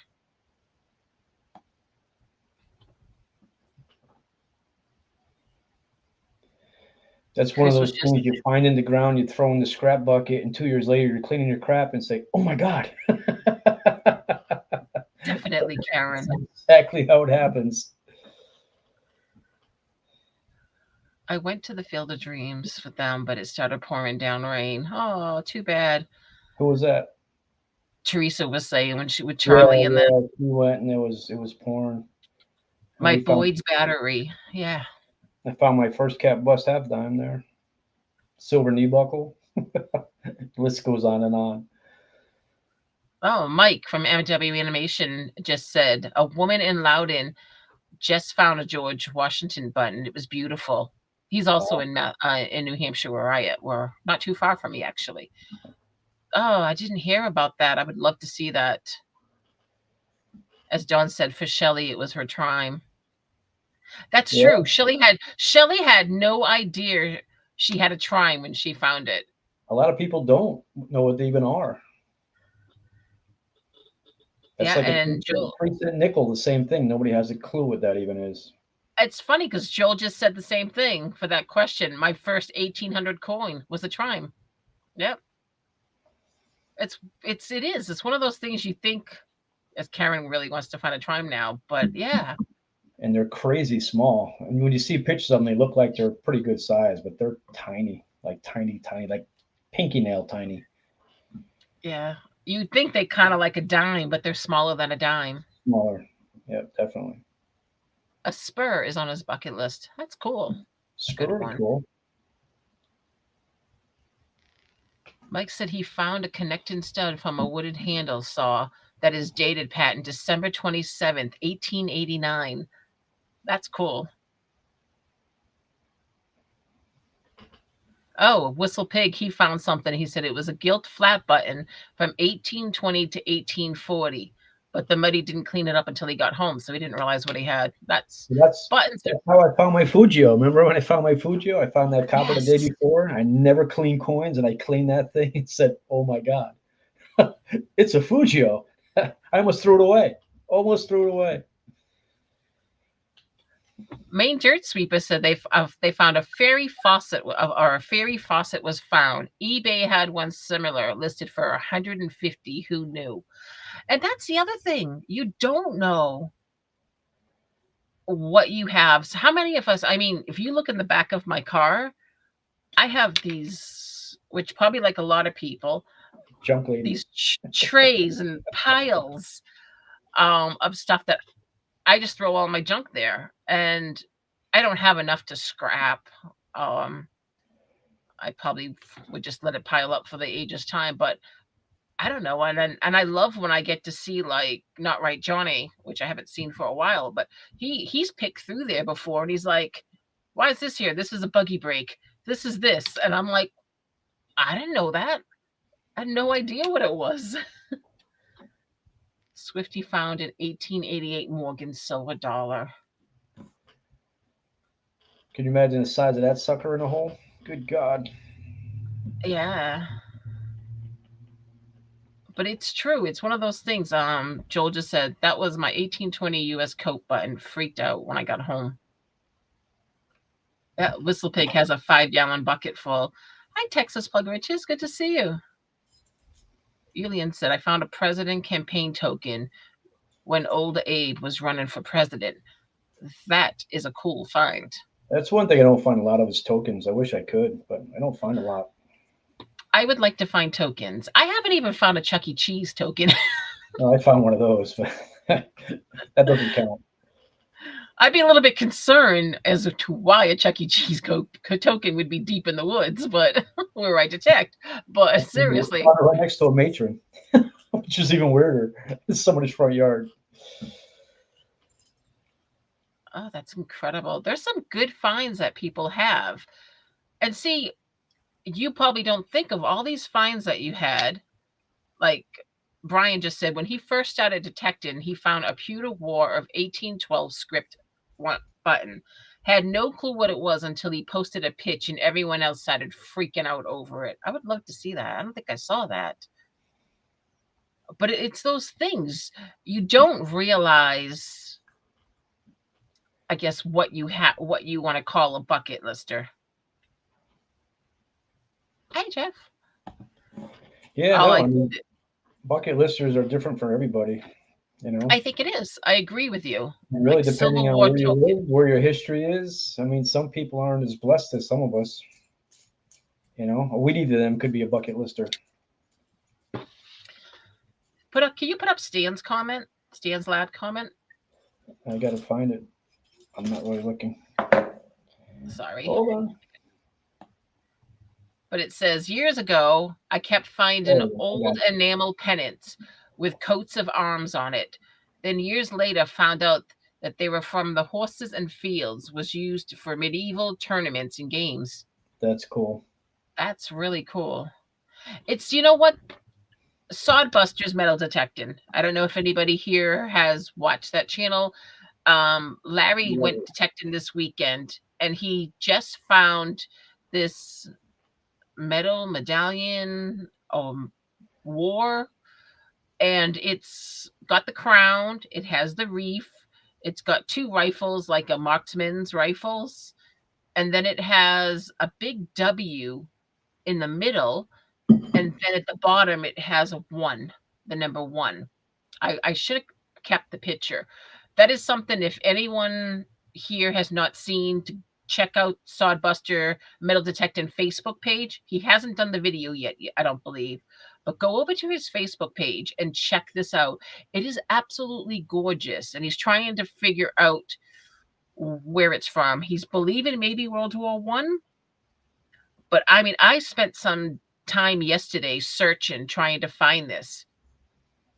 That's one of those things you find in the ground, you throw in the scrap bucket, and 2 years later you're cleaning your crap and say, "Oh my God."
Definitely, Karen.
That's exactly how it happens.
I went to the Field of Dreams with them, but it started pouring down rain. Oh, too bad.
Who was that?
Teresa was saying when she with Charlie and then
we went and it was pouring.
My Boyd's battery. Yeah.
I found my first cat bust half dime there. Silver knee buckle. The list goes on and on.
Oh, Mike from MW Animation just said a woman in Loudon just found a George Washington button. It was beautiful. He's also in New Hampshire where we're not too far from me, actually. Oh, I didn't hear about that. I would love to see that. As Dawn said, for Shelley, it was her time. That's true. Shelley had no idea she had a trime when she found it.
A lot of people don't know what they even are. That's like and Joel, 3-cent nickel, the same thing. Nobody has a clue what that even is.
It's funny because Joel just said the same thing for that question. My first 1800 coin was a trime. Yep. It is. It's one of those things you think, as Karen really wants to find a trime now, but yeah.
And they're crazy small. And when you see pictures of them, they look like they're pretty good size, but they're tiny, like pinky nail tiny.
Yeah. You'd think they kind of like a dime, but they're smaller than a dime.
Smaller. Yeah, definitely.
A spur is on his bucket list. That's cool.
Spur is cool.
Mike said he found a connecting stud from a wooded handle saw that is dated patent December 27th, 1889. That's cool. Oh, Whistle Pig, he found something. He said it was a gilt flat button from 1820 to 1840, but the muddy didn't clean it up until he got home, so he didn't realize what he had. That's buttons.
That's how I found my Fujio. Remember when I found my Fujio? I found that copper the day before. I never cleaned coins, and I cleaned that thing and said, "Oh my God, it's a Fujio." I almost threw it away.
Main Dirt Sweeper said they found a fairy faucet, or a fairy faucet was found. eBay had one similar listed for $150. Who knew? And that's the other thing. You don't know what you have. So how many of us, I mean, if you look in the back of my car, I have these, which probably like a lot of people,
Junk lady.
these trays and piles of stuff that I just throw all my junk there, and I don't have enough to scrap. Um, I probably would just let it pile up for the age's time, but I don't know. And I love when I get to see like Not Right Johnny, which I haven't seen for a while, but he's picked through there before, and he's like, "Why is this here? This is a buggy brake. This is this," and I'm like, "I didn't know that. I had no idea what it was." Swifty found an 1888 Morgan silver dollar.
Can you imagine the size of that sucker in a hole? Good God.
Yeah. But it's true. It's one of those things. Joel just said that was my 1820 US coat button. Freaked out when I got home. That Whistle Pig has a 5-gallon bucket full. Hi, Texas Plug Riches. Good to see you. Elian said, I found a president campaign token when old Abe was running for president. That is a cool find.
That's one thing I don't find a lot of is tokens. I wish I could, but I don't find a lot.
I would like to find tokens. I haven't even found a Chuck E. Cheese token.
No, I found one of those, but that doesn't count.
I'd be a little bit concerned as to why a Chuck E. Cheese token would be deep in the woods, but we're right to check. But seriously.
Right next to a matron, which is even weirder. It's somebody's front yard.
Oh, that's incredible. There's some good finds that people have. And see, you probably don't think of all these finds that you had. Like Brian just said, when he first started detecting, he found a pewter war of 1812 script button. Had no clue what it was until he posted a pitch and everyone else started freaking out over it. I would love to see that. I don't think I saw that. But it's those things you don't realize, I guess, what you want to call a bucket lister. Hi, Jeff.
Yeah, no, I mean, bucket listers are different for everybody. You know,
I think it is. I agree with you.
And really,
Like
depending
Civil
on
War
where you
token.
live, where your history is. I mean, some people aren't as blessed as some of us. You know, a weedy to them could be a bucket lister.
Can you put up Stan's comment? Stan's lad comment?
I gotta find it. I'm not really looking.
Sorry.
Hold on.
But it says, years ago, I kept finding old enamel pennants with coats of arms on it. Then years later, found out that they were from the horses and fields, was used for medieval tournaments and games.
That's cool.
That's really cool. It's, you know what? Sodbusters metal detecting. I don't know if anybody here has watched that channel. Larry went detecting this weekend, and he just found this metal medallion war, and it's got the crown, it has the reef, it's got 2 rifles like a marksman's rifles, and then it has a big W in the middle, and then at the bottom it has a 1, the number 1. I should have kept the picture. That is something, if anyone here has not seen, to check out Sodbuster Metal Detecting Facebook page. He hasn't done the video yet, I don't believe. But go over to his Facebook page and check this out. It is absolutely gorgeous. And he's trying to figure out where it's from. He's believing maybe World War One. But I mean, I spent some time yesterday searching, trying to find this.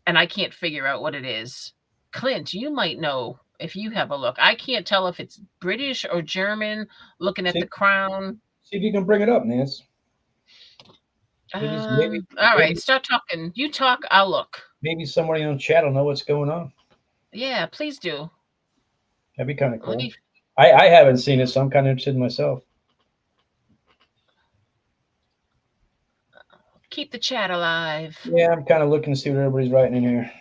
And I can't figure out what it is. Clint, you might know if you have a look. I can't tell if it's British or German, looking at the crown.
See if you can bring it up, Nance.
All right, start talking. You talk, I'll look.
Maybe somebody on chat will know what's going on.
Yeah, please do.
That'd be kind of cool. I haven't seen it, so I'm kind of interested myself.
Keep the chat alive.
Yeah, I'm kind of looking to see what everybody's writing in here.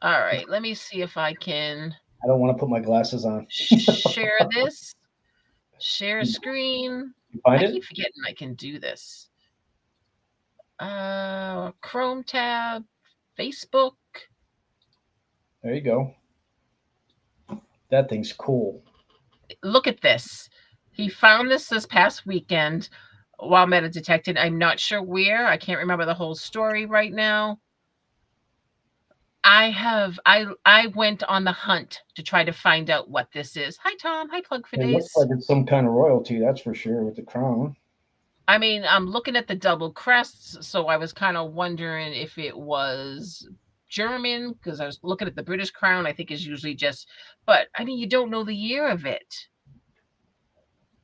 All right, let me see if I can.
I don't want to put my glasses on.
Share this. Share screen. I keep forgetting I can do this. Chrome tab, Facebook.
There you go. That thing's cool.
Look at this. He found this past weekend while meta detected. I'm not sure where. I can't remember the whole story right now. I went on the hunt to try to find out what this is. Hi Tom. Hi Plug for
It looks like
Days.
it's some kind of royalty, that's for sure, with the crown.
I mean, I'm looking at the double crests, so I was kind of wondering if it was German because I was looking at the British crown. I think is usually just, but I mean, you don't know the year of it,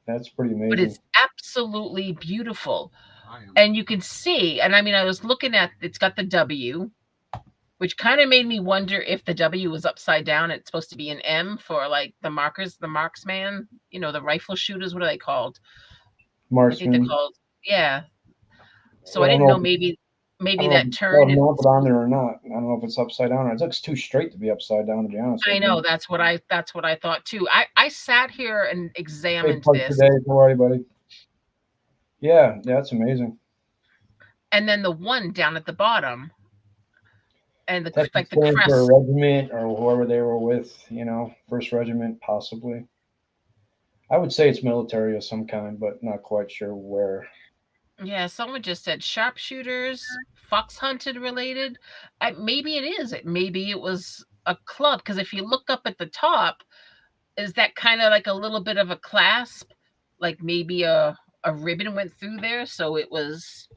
That's pretty
but
amazing.
it's absolutely beautiful. And you can see, and I mean, I was looking at it's got the W, which kind of made me wonder if the W was upside down. It's supposed to be an M for like the markers, the marksman, the rifle shooters. What are they called? I think they're
Marksman.
called, yeah. So
Yeah,
I
I don't
didn't
know
know
if I
maybe
don't know if
that
it's got
turn.
a mounted on there or not. I don't know if it's upside down or it looks too straight to be upside down, to be honest
I
with
know
you.
that's what I thought too. I sat here and
Hey,
examined
Plug
this,
today. How are you, buddy? Yeah, that's amazing.
and then the one down at the bottom, and the
That could
like the
stand for a
crest.
regiment or whoever they were with, first regiment, possibly. I would say it's military of some kind, but not quite sure where.
Yeah, someone just said sharpshooters, fox hunted related. Maybe it is. Maybe it was a club because if you look up at the top, is that kind of like a little bit of a clasp, like maybe a ribbon went through there, so it was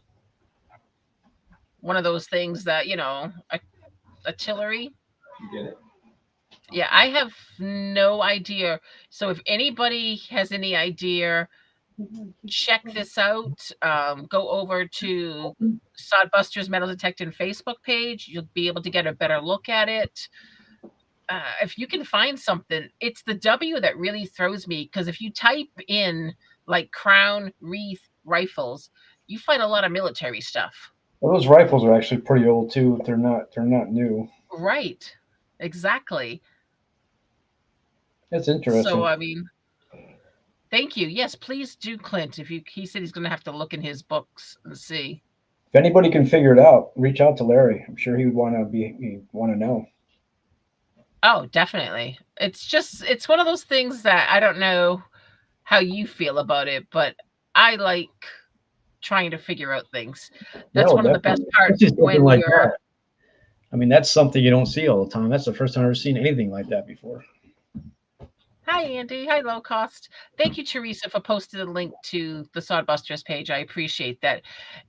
one of those things that artillery.
You get it?
Yeah, I have no idea. So if anybody has any idea, check this out. Go over to Sodbusters Metal Detecting Facebook page. You'll be able to get a better look at it. If you can find something, it's the W that really throws me because if you type in like crown wreath rifles, you find a lot of military stuff.
Well, those rifles are actually pretty old too. If they're not new.
Right. Exactly.
It's
So
interesting.
I mean, thank you. Yes, please do, Clint. If you he said he's gonna have to look in his books and see.
If anybody can figure it out, reach out to Larry. I'm sure he would want to know.
Oh, definitely. It's one of those things that I don't know how you feel about it, but I like trying to figure out things. That's
No,
one of the best
definitely.
part
It's just something
when
like
you're.
that. I mean, that's something you don't see all the time. That's the first time I've ever seen anything like that before.
Hi, Andy. Hi, Low Cost. Thank you, Teresa, for posting a link to the Sodbusters page. I appreciate that.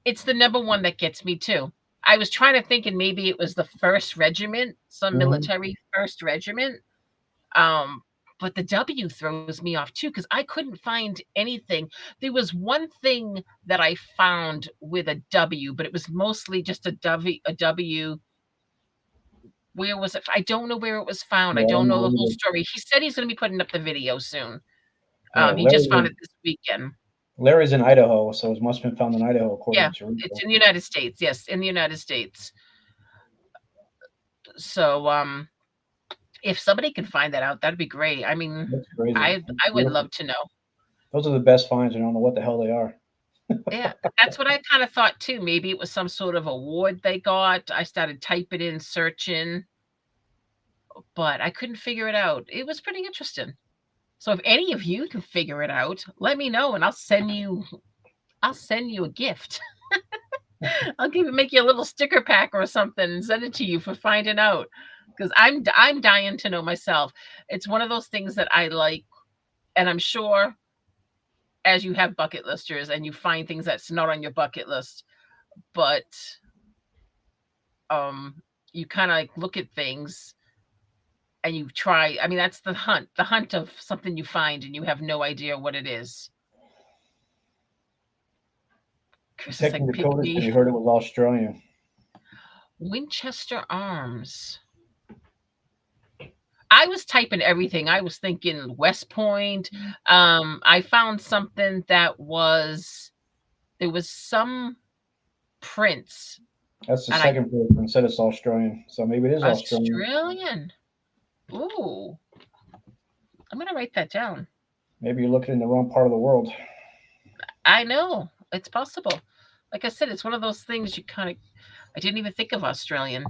It's the number one that gets me too. I was trying to think, and maybe it was the first regiment, some
Hmm.
military first regiment. Um, but the W throws me off too because I couldn't find anything. There was one thing that I found with a W, but it was mostly just a W. A W. Where was it? I don't know where it was found. I
Yeah, I
don't
don't
know the
know
whole
either.
story. He said he's going to be putting up the video soon.
Yeah,
He just found it this weekend.
Larry's in Idaho, so it must have been found in Idaho, according
Yeah,
to Teresa.
it's in the United States. Yes, in the United States. So, if somebody can find that out, that'd be great. I mean,
That's crazy.
I
That's
I would
beautiful.
love to know.
Those are the best finds. I don't know what the hell they are.
Yeah, that's what I kind of thought too. Maybe it was some sort of award they got. I started typing in, searching, but I couldn't figure it out. It was pretty interesting. So if any of you can figure it out, let me know and I'll send you a gift. Make you a little sticker pack or something and send it to you for finding out. Because I'm dying to know myself. It's one of those things that I like, and I'm sure as you have bucket listers and you find things that's not on your bucket list, but um you kind of like look at things and you try. I mean, that's the hunt of something you find and you have no idea what it is. Chris is
Detecting
like, pick
Dakota said
me.
he heard it was Australian.
Winchester Arms. I was typing everything. I was thinking West Point. I found something that was there was some prints,
That's the
and I
second person said it's Australian, so maybe it is Australian.
Australian. Ooh, I'm gonna write that down.
Maybe you're looking in the wrong part of the world.
I know it's possible. Like I said, it's one of those things you kind of. I didn't even think of Australian.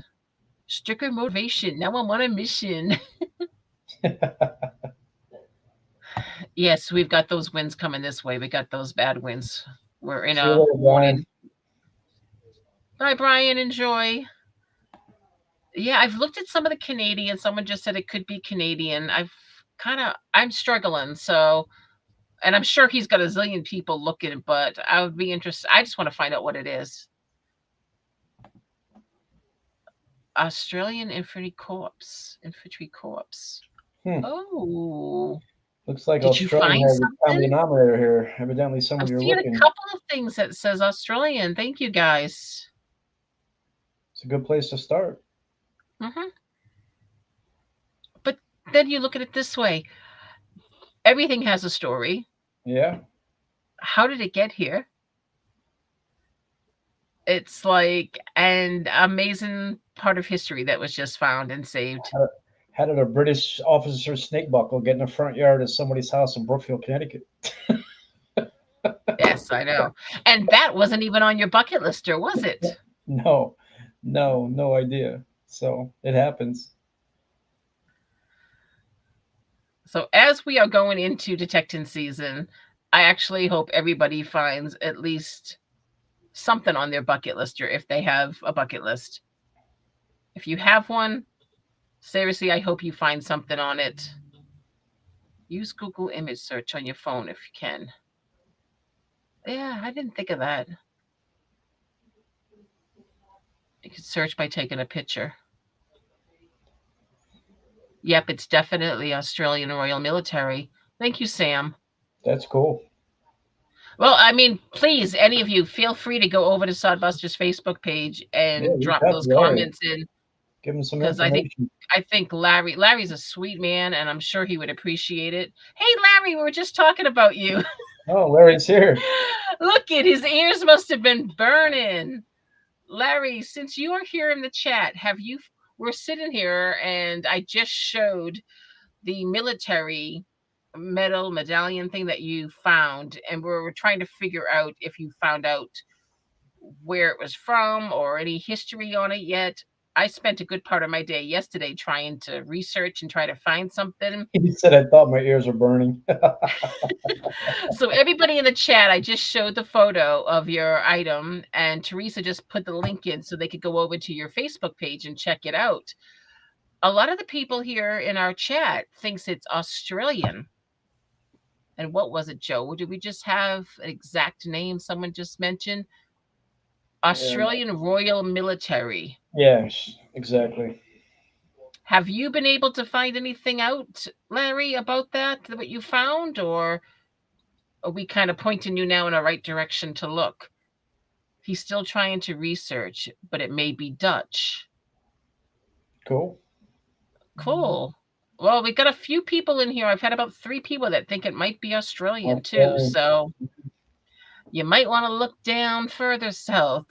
Sticker motivation. Now I'm on a mission. Yes, we've got those winds coming this way. We got those bad winds. We're in
See you
a
later,
warning.
Brian.
Bye, Brian. Enjoy. Yeah, I've looked at some of the Canadian. Someone just said it could be Canadian. I'm struggling. So, and I'm sure he's got a zillion people looking, but I would be interested. I just want to find out what it is. Australian Infantry Corps. Infantry Corps.
Hmm.
Oh,
Looks like
did you
Australian
find
has a common
something?
denominator here. Evidently,
I'm
somebody you're
seeing a
looking.
couple of things that says Australian. Thank you, guys.
It's a good place to start.
Hmm. But then you look at it this way: everything has a story.
Yeah.
How did it get here? It's like an amazing part of history that was just found and saved.
How did a British officer snake buckle get in the front yard of somebody's house in Brookfield, Connecticut?
Yes, I know. And that wasn't even on your bucket lister, was it?
No, no idea. So it happens.
So as we are going into detecting season, I actually hope everybody finds at least something on their bucket lister if they have a bucket list. If you have one, seriously, I hope you find something on it. Use Google image search on your phone if you can. Yeah, I didn't think of that. You can search by taking a picture. Yep, it's definitely Australian Royal Military. Thank you, Sam.
That's cool.
Well, I mean, please, any of you, feel free to go over to Sodbuster's Facebook page
Yeah,
and
reach
drop
out
those
to Larry.
comments in
Give him some
because
information.
I think Larry's a sweet man, and I'm sure he would appreciate it. Hey, Larry, we were just talking about you.
Oh, Larry's here.
Look at his ears must have been burning. Larry, since you are here in the chat, have you? We're sitting here, and I just showed the military medallion thing that you found, and we're trying to figure out if you found out where it was from or any history on it yet. I spent a good part of my day yesterday trying to research and try to find something.
He said, I thought my ears were burning.
So everybody in the chat, I just showed the photo of your item, and Teresa just put the link in so they could go over to your Facebook page and check it out. A lot of the people here in our chat thinks it's Australian. And what was it, Joe? Did we just have an exact name someone just mentioned? Australian Royal Military.
Yeah, exactly.
Have you been able to find anything out, Larry, about that, what you found? Or are we kind of pointing you now in the right direction to look? He's still trying to research, but it may be Dutch.
Cool.
Cool. Well, we got a few people in here. I've had about 3 people that think it might be Australian too. So you might want to look down further south.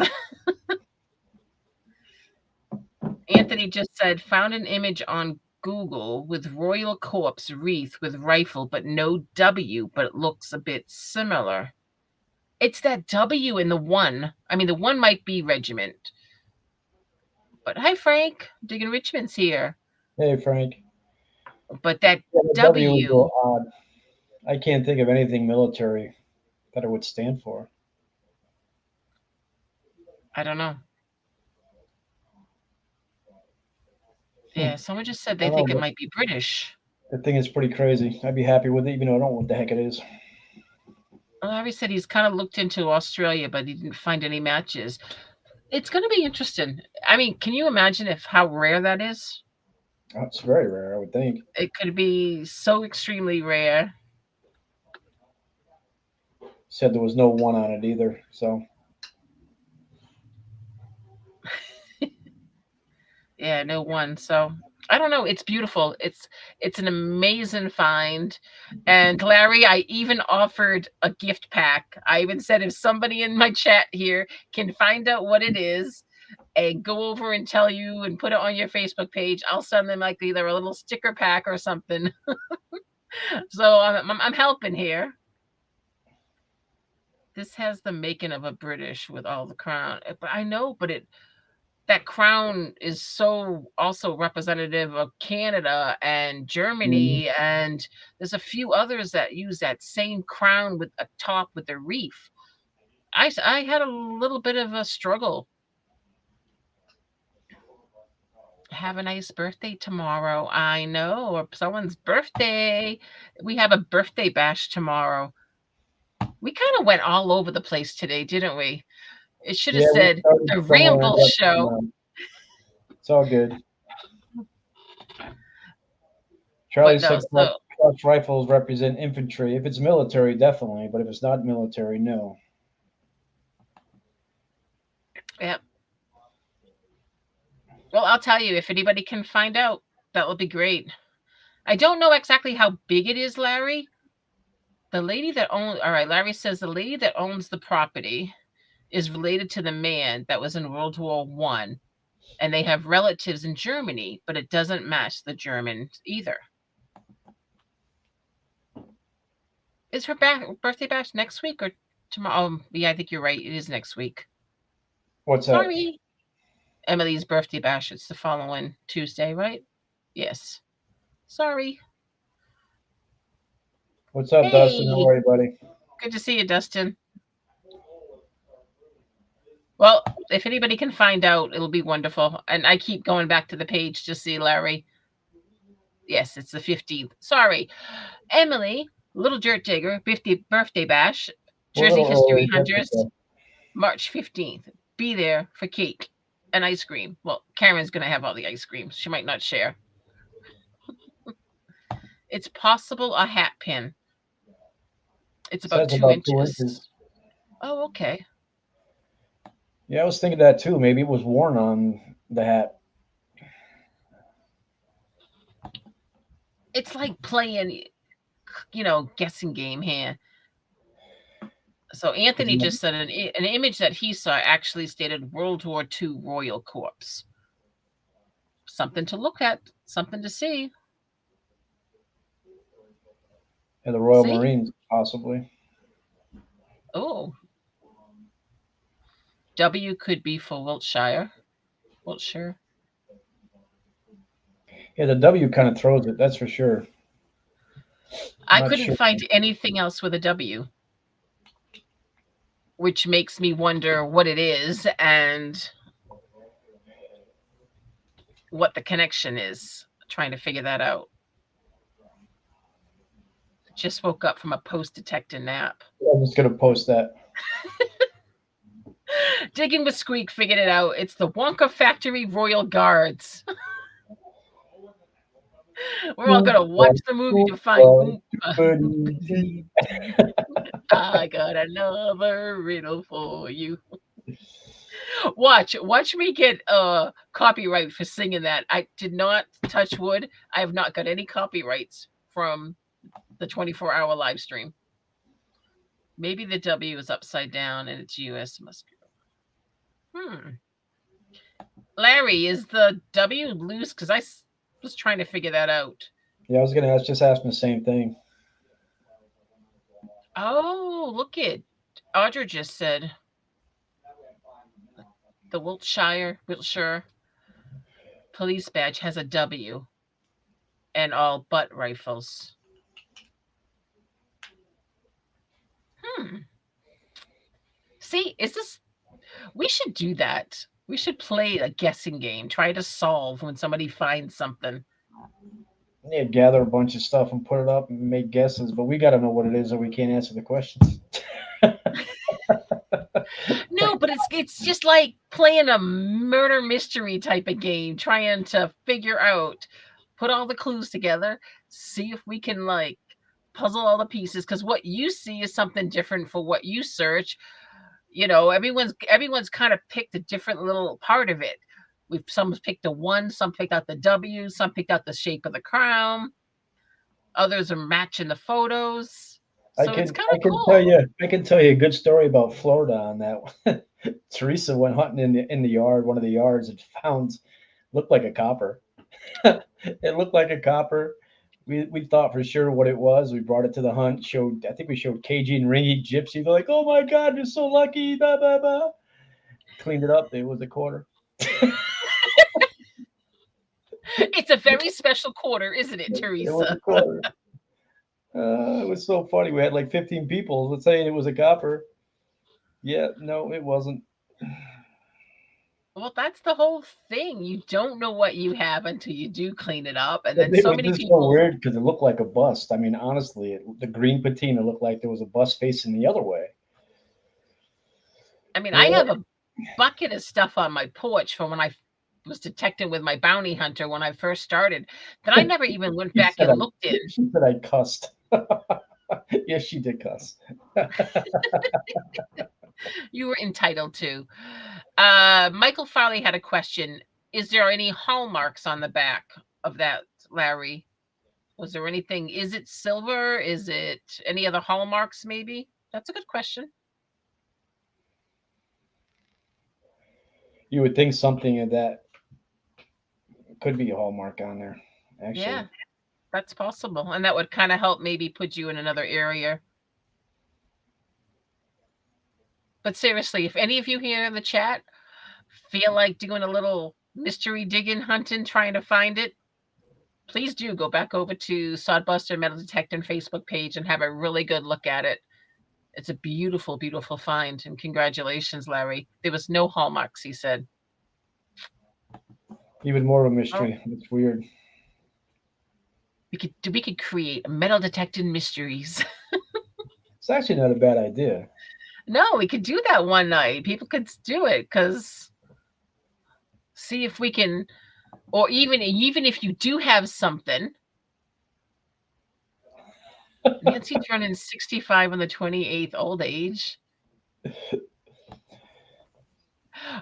Anthony just said, found an image on Google with Royal Corps wreath with rifle, but no W, but it looks a bit similar. It's that W in the one. I mean, the one might be regiment. But hi, Frank. Digging Richmond's here.
Hey, Frank.
But that
W is
W.
odd. I can't think of anything military that it would stand for.
I don't know. Yeah, someone just said they think it might be British.
The thing is pretty crazy. I'd be happy with it, even though I don't know what the heck it is.
Larry said he's kind of looked into Australia, but he didn't find any matches. It's going to be interesting. I mean, can you imagine how rare that is?
Oh, it's very rare, I would think.
It could be so extremely rare.
Said there was no one on it either, so.
Yeah, no one. So I don't know. It's beautiful. It's an amazing find. And Larry, I even offered a gift pack. I even said if somebody in my chat here can find out what it is and go over and tell you and put it on your Facebook page, I'll send them like either a little sticker pack or something. So I'm helping here. This has the making of a British with all the crown. But I know, but that crown is so also representative of Canada and
Mhm.
Germany, and there's a few others that use that same crown with a top with a reef. I had a little bit of a struggle. Have a nice birthday tomorrow. I know, or someone's birthday. We have a birthday bash tomorrow. We kind of went all over the place today, didn't we? It should have
Yeah, we
said
started
the
somewhere and
Ramble
got
Show.
it's all good. Charlie
But no,
said
so
clutch rifles represent infantry. If it's military, definitely, but if it's not military, no.
yeah. Well, I'll tell you if anybody can find out, that will be great. I don't know exactly how big it is, Larry. The lady that owns, all right, Larry says the lady that owns the property is related to the man that was in World War One, and they have relatives in Germany, but it doesn't match the Germans either. Is her birthday bash next week or tomorrow? Yeah, I think you're right. It is next week.
What's that?
Sorry. Emily's birthday bash. It's the following Tuesday, right? Yes. Sorry.
What's up, Dustin? How
Hey,
are you, buddy?
good to see you, Dustin. Well, if anybody can find out, it'll be wonderful. And I keep going back to the page to see Larry. Yes, it's the 15th. Sorry. Emily, Little Dirt Digger, 50th birthday bash,
We're a
Jersey
little
History
early. That's
Hunters,
okay.
March 15th. Be there for cake and ice cream. Well, Karen's going to have all the ice cream. She might not share. It's possible a hat pin. It's about
Says
two
about 2 inches.
inches. Oh, okay.
Yeah, I was thinking that too. Maybe it was worn on the hat.
It's like playing, guessing game here. So Anthony just said an image that he saw actually stated World War II Royal Corps. Something to look at, something to see.
Yeah, the Royal
See?
Marines, possibly.
Oh, W could be for Wiltshire. Wiltshire.
Yeah, the W kind of throws it. That's for sure. I'm
I
not
couldn't
sure.
find anything else with a W, which makes me wonder what it is and what the connection is. Trying to figure that out. Just woke up from a post detector nap.
I'm just gonna post that.
Digging with Squeak figured it out. It's the Wonka Factory Royal Guards. We're all gonna watch the movie to find I got another riddle for you. Watch me get copyright for singing that. I did not touch wood. I have not got any copyrights from the 24-hour live stream. Maybe the W is upside down and it's US Muscular. Larry, is the W loose? Because was trying to figure that out.
Yeah, I was gonna ask, just asking the same thing.
Oh, look it. Audra just said the Wiltshire police badge has a W and all butt rifles. See, is this? We should do that. We should play a guessing game. Try to solve when somebody finds something.
Yeah, gather a bunch of stuff and put it up and make guesses, but we got to know what it is, or we can't answer the questions.
No, but it's just like playing a murder mystery type of game, trying to figure out, put all the clues together, see if we can like puzzle all the pieces. Because what you see is something different for what you search. Everyone's kind of picked a different little part of it. Some's picked a one, some picked out the W, some picked out the shape of the crown. Others are matching the photos.
I
So it's
can
kind
I
of
can tell
cool.
you I can tell you a good story about Florida on that one. Teresa went hunting in the yard, one of the yards, and found looked like a copper. It looked like a copper. We thought for sure what it was. We brought it to the hunt. I think we showed KG and Ringy Gypsy. They're like, "Oh my God, you're so lucky!" Blah blah blah. Cleaned it up. It was a quarter.
It's a very special quarter, isn't it,
It was a
Teresa?
quarter. It was so funny. We had like 15 people. Let's say it was a copper. Yeah, no, it wasn't.
Well, that's the whole thing. You don't know what you have until you do clean it up, and
Yeah,
then
it
so
was
many
just so
people.
weird because it looked like a bust. I mean, honestly, the green patina looked like there was a bust facing the other way.
I mean, I
Yeah,
have a bucket of stuff on my porch from when I was detecting with my bounty hunter when I first started that I never even went
she
back
said
and looked in.
she said I cussed. Yes, she did cuss.
You were entitled to. Michael Farley had a question. Is there any hallmarks on the back of that, Larry? Was there anything? Is it silver? Is it any other hallmarks, maybe? That's a good question.
You would think something of that could be a hallmark on there,
Yeah,
actually.
that's possible. And that would kind of help maybe put you in another area. But seriously, if any of you here in the chat feel like doing a little mystery digging, hunting, trying to find it, please do go back over to Sodbuster Metal Detecting Facebook page and have a really good look at it. It's a beautiful, beautiful find. And congratulations, Larry. There was no hallmarks, he said.
Even more of a
Oh,
mystery. It's weird.
we could create metal detecting mysteries.
It's actually not a bad idea.
No, we could do that one night. People could do it because see if we can, or even if you do have something. Nancy turning 65 on the 28th old age.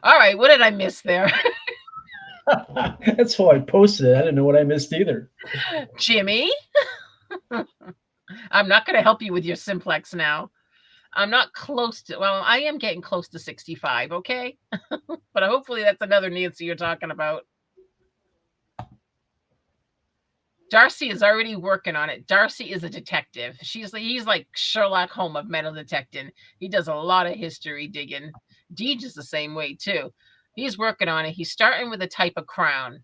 All right, what did I miss there?
That's why I posted it. I didn't know what I missed either.
Jimmy? I'm not going to help you with your simplex now. I'm not close to, well, I am getting close to 65, okay? But hopefully that's another Nancy you're talking about. Darcy is already working on it. Darcy is a detective. He's like Sherlock Holmes of metal detecting. He does a lot of history digging. Deej is the same way too. He's working on it. He's starting with a type of crown.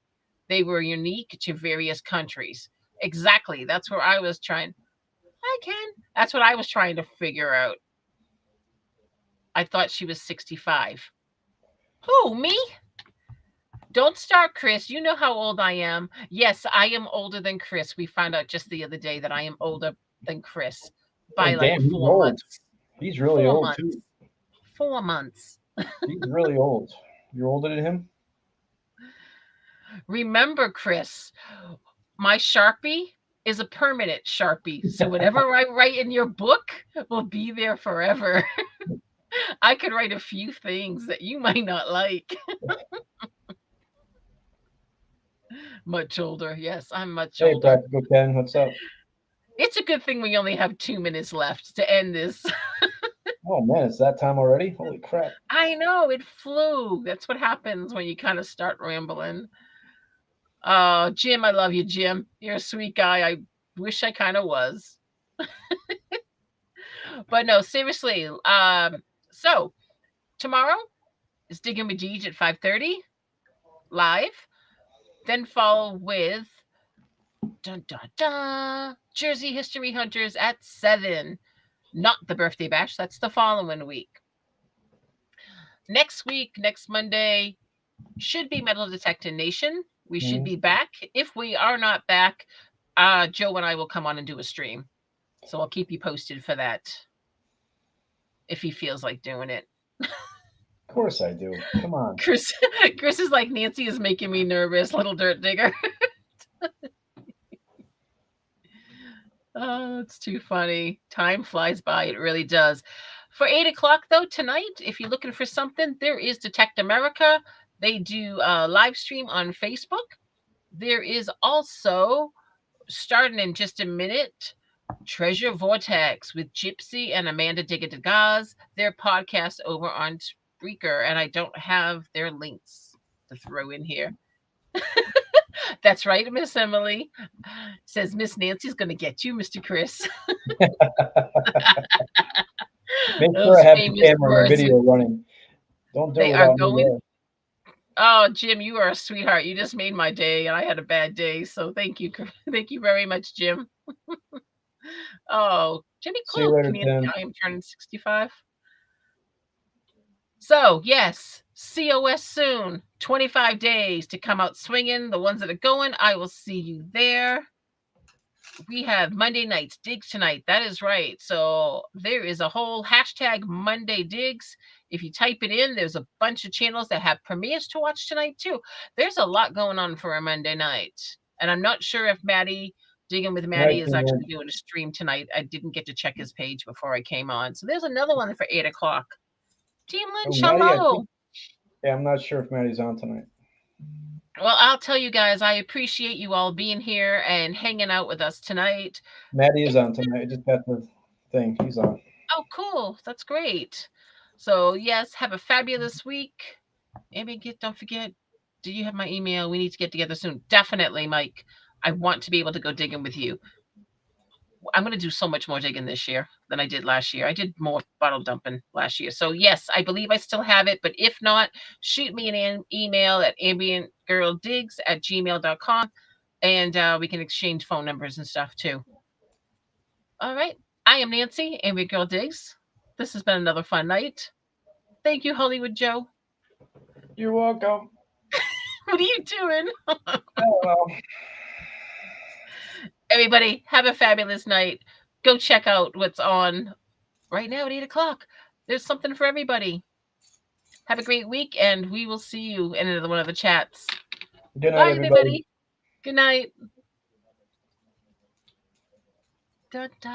They were unique to various countries. Exactly. That's where I was trying. I can. That's what I was trying to figure out. I thought she was 65. Who, me? Don't start, Chris. You know how old I am. Yes, I am older than Chris. We found out just the other day that I am older than Chris
Oh,
by like
damn, he's
4
old.
months.
He's really
4
old
months.
too.
4 months.
He's really old. You're older than him?
Remember, Chris, my Sharpie is a permanent Sharpie. So whatever I write in your book will be there forever. I could write a few things that you might not like. Much older. Yes, I'm much
Hey,
older.
Practical Ken, what's up?
It's a good thing we only have 2 minutes left to end this.
Oh man, it's that time already? Holy crap.
I know it flew. That's what happens when you kind of start rambling. Jim, I love you, Jim. You're a sweet guy. I wish I kind of was. But no, seriously. So tomorrow is Digging with Deej at 5:30 live. Then follow with dun, dun, dun, Jersey History Hunters at 7. Not the birthday bash. That's the following week. Next week, next Monday, should be Metal Detecting Nation. We should be back. If we are not back, Joe and I will come on and do a stream. So I'll keep you posted for that if he feels like doing it.
Of course I do. Come on.
Chris, Chris is like, Nancy is making me nervous, little dirt digger. Oh, it's too funny. Time flies by. It really does. For 8 o'clock, though, tonight, if you're looking for something, there is Detect America. They do a live stream on Facebook. There is also, starting in just a minute, Treasure Vortex with Gypsy and Amanda Digga their podcast over on Spreaker, and I don't have their links to throw in here. That's right, Miss Emily. Says Miss Nancy's going to get you, Mr. Chris.
Make sure
Those
I have the
famous
camera and the
words.
video running. Don't do it
They are
without me
going.
there.
Oh, Jim, you are a sweetheart. You just made my day, and I had a bad day. So thank you. Thank you very much, Jim. Oh, Jimmy
See you
Clue,
later,
community.
Tim.
I am turning 65. So, yes, COS soon. 25 days to come out swinging. The ones that are going, I will see you there. We have Monday nights digs tonight. That is right. So there is a whole hashtag Monday digs. If you type it in, there's a bunch of channels that have premieres to watch tonight too. There's a lot going on for a Monday night, and I'm not sure if Maddie digging with Maddie
Night,
is
Team
actually
Lynch.
doing a stream tonight. I didn't get to check his page before I came on. So there's another one for 8 o'clock. Team
Oh,
Lynch,
Maddie, I
hello.
think. Yeah, I'm not sure if Maddie's on tonight.
Well, I'll tell you guys, I appreciate you all being here and hanging out with us tonight.
Maddie is
It's
on tonight. I just got the thing. He's on.
Oh, cool. That's great. So, yes, have a fabulous week. Amy, don't forget, do you have my email? We need to get together soon. Definitely, Mike. I want to be able to go digging with you. I'm going to do so much more digging this year than I did last year. I did more bottle dumping last year. So, yes, I believe I still have it. But if not, shoot me an email at ambientgirldigs@gmail.com and we can exchange phone numbers and stuff too. All right. I am Nancy, Ambient Girl Digs. This has been another fun night. Thank you, Hollywood Joe.
You're welcome.
What are you doing?
Oh, well.
Everybody, have a fabulous night. Go check out what's on right now at 8 o'clock. There's something for everybody. Have a great week, and we will see you in another one of the chats.
Good night,
Bye,
everybody.
everybody. Good night. Da, da.